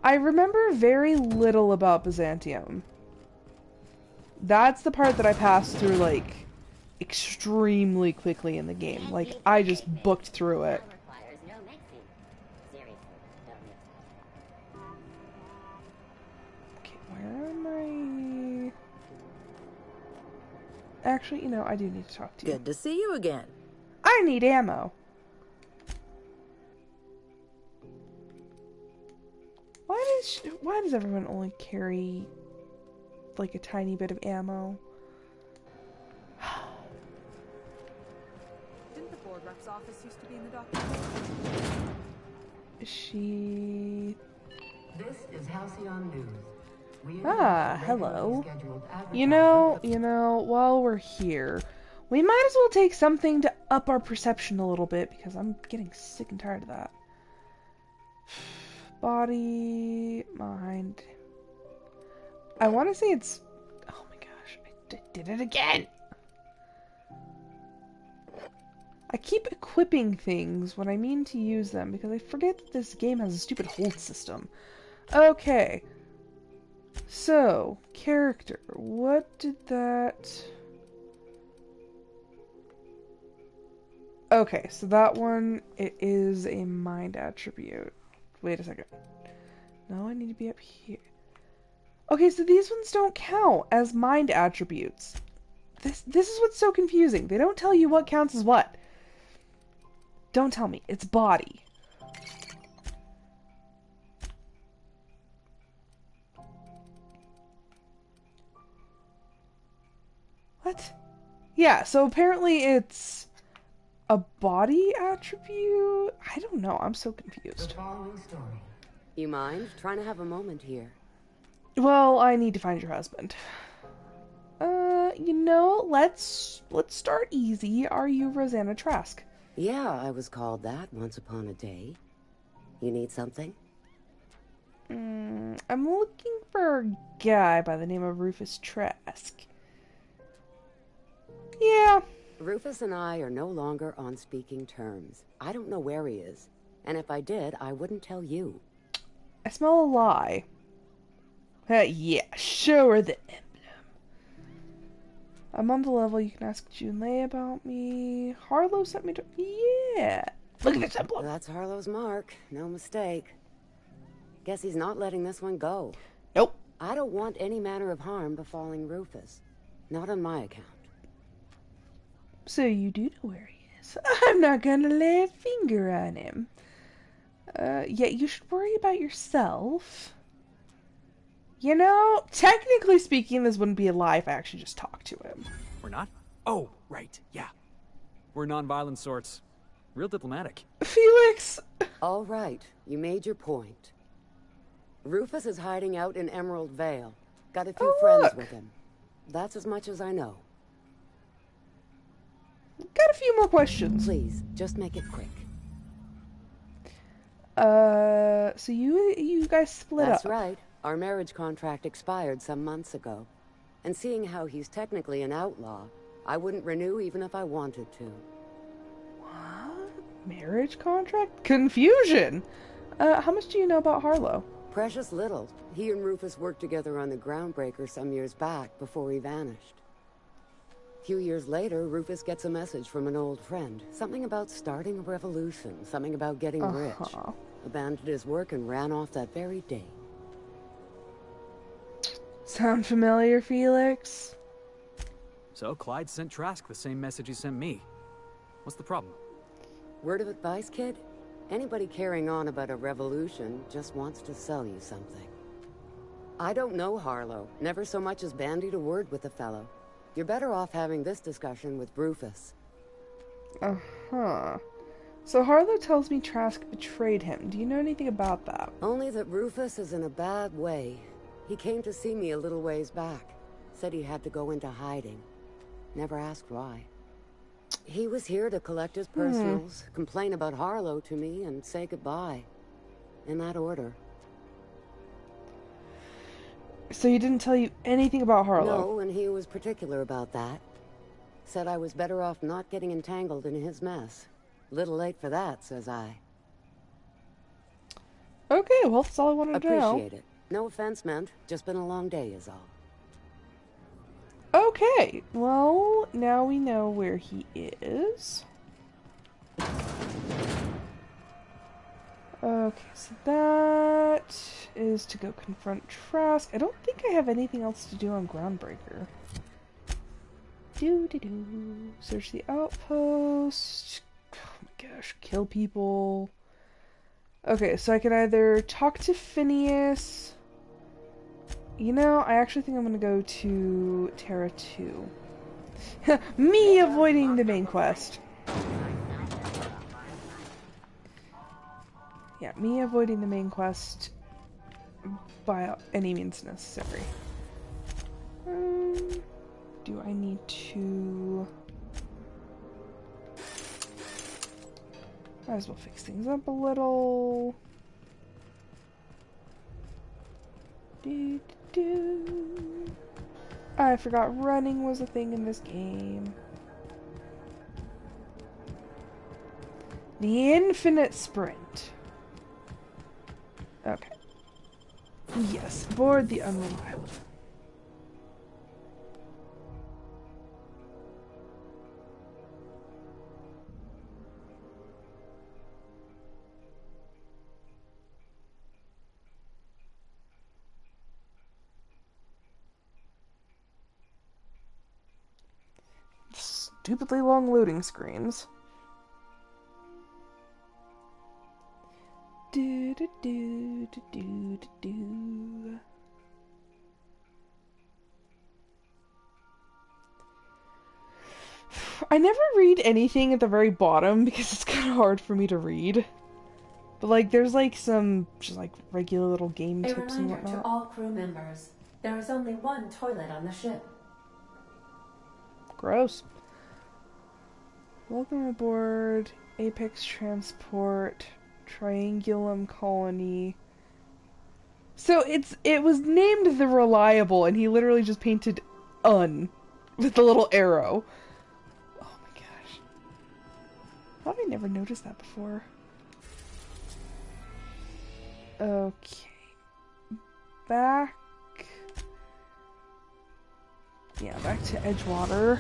I remember very little about Byzantium. That's the part that I passed through, like, extremely quickly in the game. Like, I just booked through it. Okay, where am I? Actually, you know, I do need to talk to you. Good to see you again. I need ammo. Why does everyone only carry like a tiny bit of ammo? Didn't the board rep's office used to be in the doctor's? Is she? This is Halcyon News. Hello. You know, while we're here, we might as well take something to up our perception a little bit, because I'm getting sick and tired of that. Body, mind. I want to say it's... Oh my gosh, I did it again! I keep equipping things when I mean to use them, because I forget that this game has a stupid hold system. Okay. So, character. What did that... Okay, so that one, it is a mind attribute. Wait a second. No, I need to be up here. Okay, so these ones don't count as mind attributes. This is what's so confusing. They don't tell you what counts as what. Don't tell me. It's body. What? Yeah, so apparently it's a body attribute? I don't know. I'm so confused. You mind? Trying to have a moment here. Well, I need to find your husband. You know, let's start easy. Are you Rosanna Trask? Yeah, I was called that once upon a day. You need something? I'm looking for a guy by the name of Rufus Trask. Yeah. Rufus and I are no longer on speaking terms. I don't know where he is. And if I did, I wouldn't tell you. I smell a lie. Yeah, show her the emblem. I'm on the level. You can ask Junlei about me. Harlow sent me to... Yeah. Look at this emblem. That's Harlow's mark. No mistake. Guess he's not letting this one go. Nope. I don't want any manner of harm befalling Rufus. Not on my account. So you do know where he is. I'm not gonna lay a finger on him. Yeah, you should worry about yourself. You know, technically speaking, this wouldn't be a lie if I actually just talked to him. We're not? Oh, right, yeah. We're non-violent sorts. Real diplomatic. Felix! All right, you made your point. Rufus is hiding out in Emerald Vale. Got a few friends with him. That's as much as I know. Got a few more questions. Please, just make it quick. So you guys split up. That's right. Our marriage contract expired some months ago. And seeing how he's technically an outlaw, I wouldn't renew even if I wanted to. What? Marriage contract? Confusion! How much do you know about Harlow? Precious little. He and Rufus worked together on the Groundbreaker some years back before he vanished. A few years later, Rufus gets a message from an old friend. Something about starting a revolution, something about getting rich. Abandoned his work and ran off that very day. Sound familiar, Felix? So Clyde sent Trask the same message he sent me. What's the problem? Word of advice, kid? Anybody carrying on about a revolution just wants to sell you something. I don't know Harlow. Never so much as bandied a word with the fellow. You're better off having this discussion with Rufus. Uh-huh. So Harlow tells me Trask betrayed him. Do you know anything about that? Only that Rufus is in a bad way. He came to see me a little ways back. Said he had to go into hiding. Never asked why. He was here to collect his personals, complain about Harlow to me, and say goodbye. In that order. So he didn't tell you anything about Harlow? No, and he was particular about that. Said I was better off not getting entangled in his mess. Little late for that, says I. Okay, well, that's all I wanted to know. Appreciate it. No offense meant. Just been a long day is all. Okay, well, now we know where he is. Okay, so that is to go confront Trask. I don't think I have anything else to do on Groundbreaker. Do-do-do. Search the outpost. Oh my gosh, kill people. Okay, so I can either talk to Phineas. You know, I actually think I'm gonna go to Terra 2. Me avoiding the main quest. Yeah, me avoiding the main quest by any means necessary. Do I need to... Might as well fix things up a little. I forgot running was a thing in this game. The infinite sprint. Okay. Yes, board the unreliable. Stupidly long loading screens. Do do do do do do do. I never read anything at the very bottom because it's kind of hard for me to read. But like, there's like some just like regular little game tips and whatnot. To all crew members, there is only one toilet on the ship. Gross. Welcome aboard Apex Transport Triangulum Colony. So it was named the Reliable, and he literally just painted "un" with the little arrow. Oh my gosh. How have I never noticed that before? Okay. Back to Edgewater.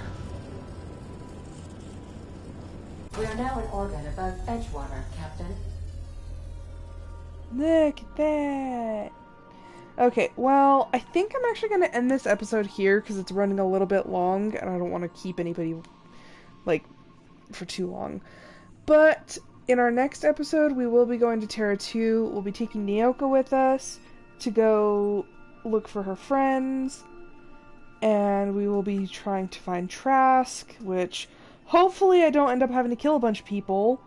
We are now in orbit above Edgewater, Captain. Look at that! Okay, well, I think I'm actually going to end this episode here because it's running a little bit long and I don't want to keep anybody, like, for too long. But in our next episode, we will be going to Terra 2. We'll be taking Nyoka with us to go look for her friends. And we will be trying to find Trask, which hopefully I don't end up having to kill a bunch of people.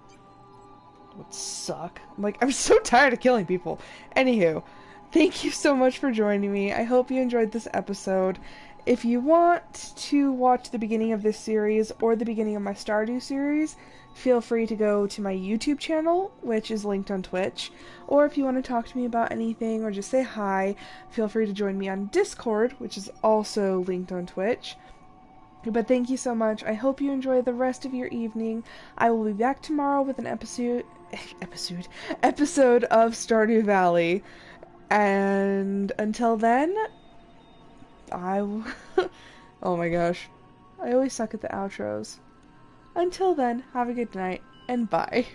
It would suck. I'm so tired of killing people. Anywho, thank you so much for joining me. I hope you enjoyed this episode. If you want to watch the beginning of this series or the beginning of my Stardew series, feel free to go to my YouTube channel, which is linked on Twitch. Or if you want to talk to me about anything or just say hi, feel free to join me on Discord, which is also linked on Twitch. But thank you so much. I hope you enjoy the rest of your evening. I will be back tomorrow with an episode of Stardew Valley. And until then, oh my gosh. I always suck at the outros. Until then, have a good night, and bye.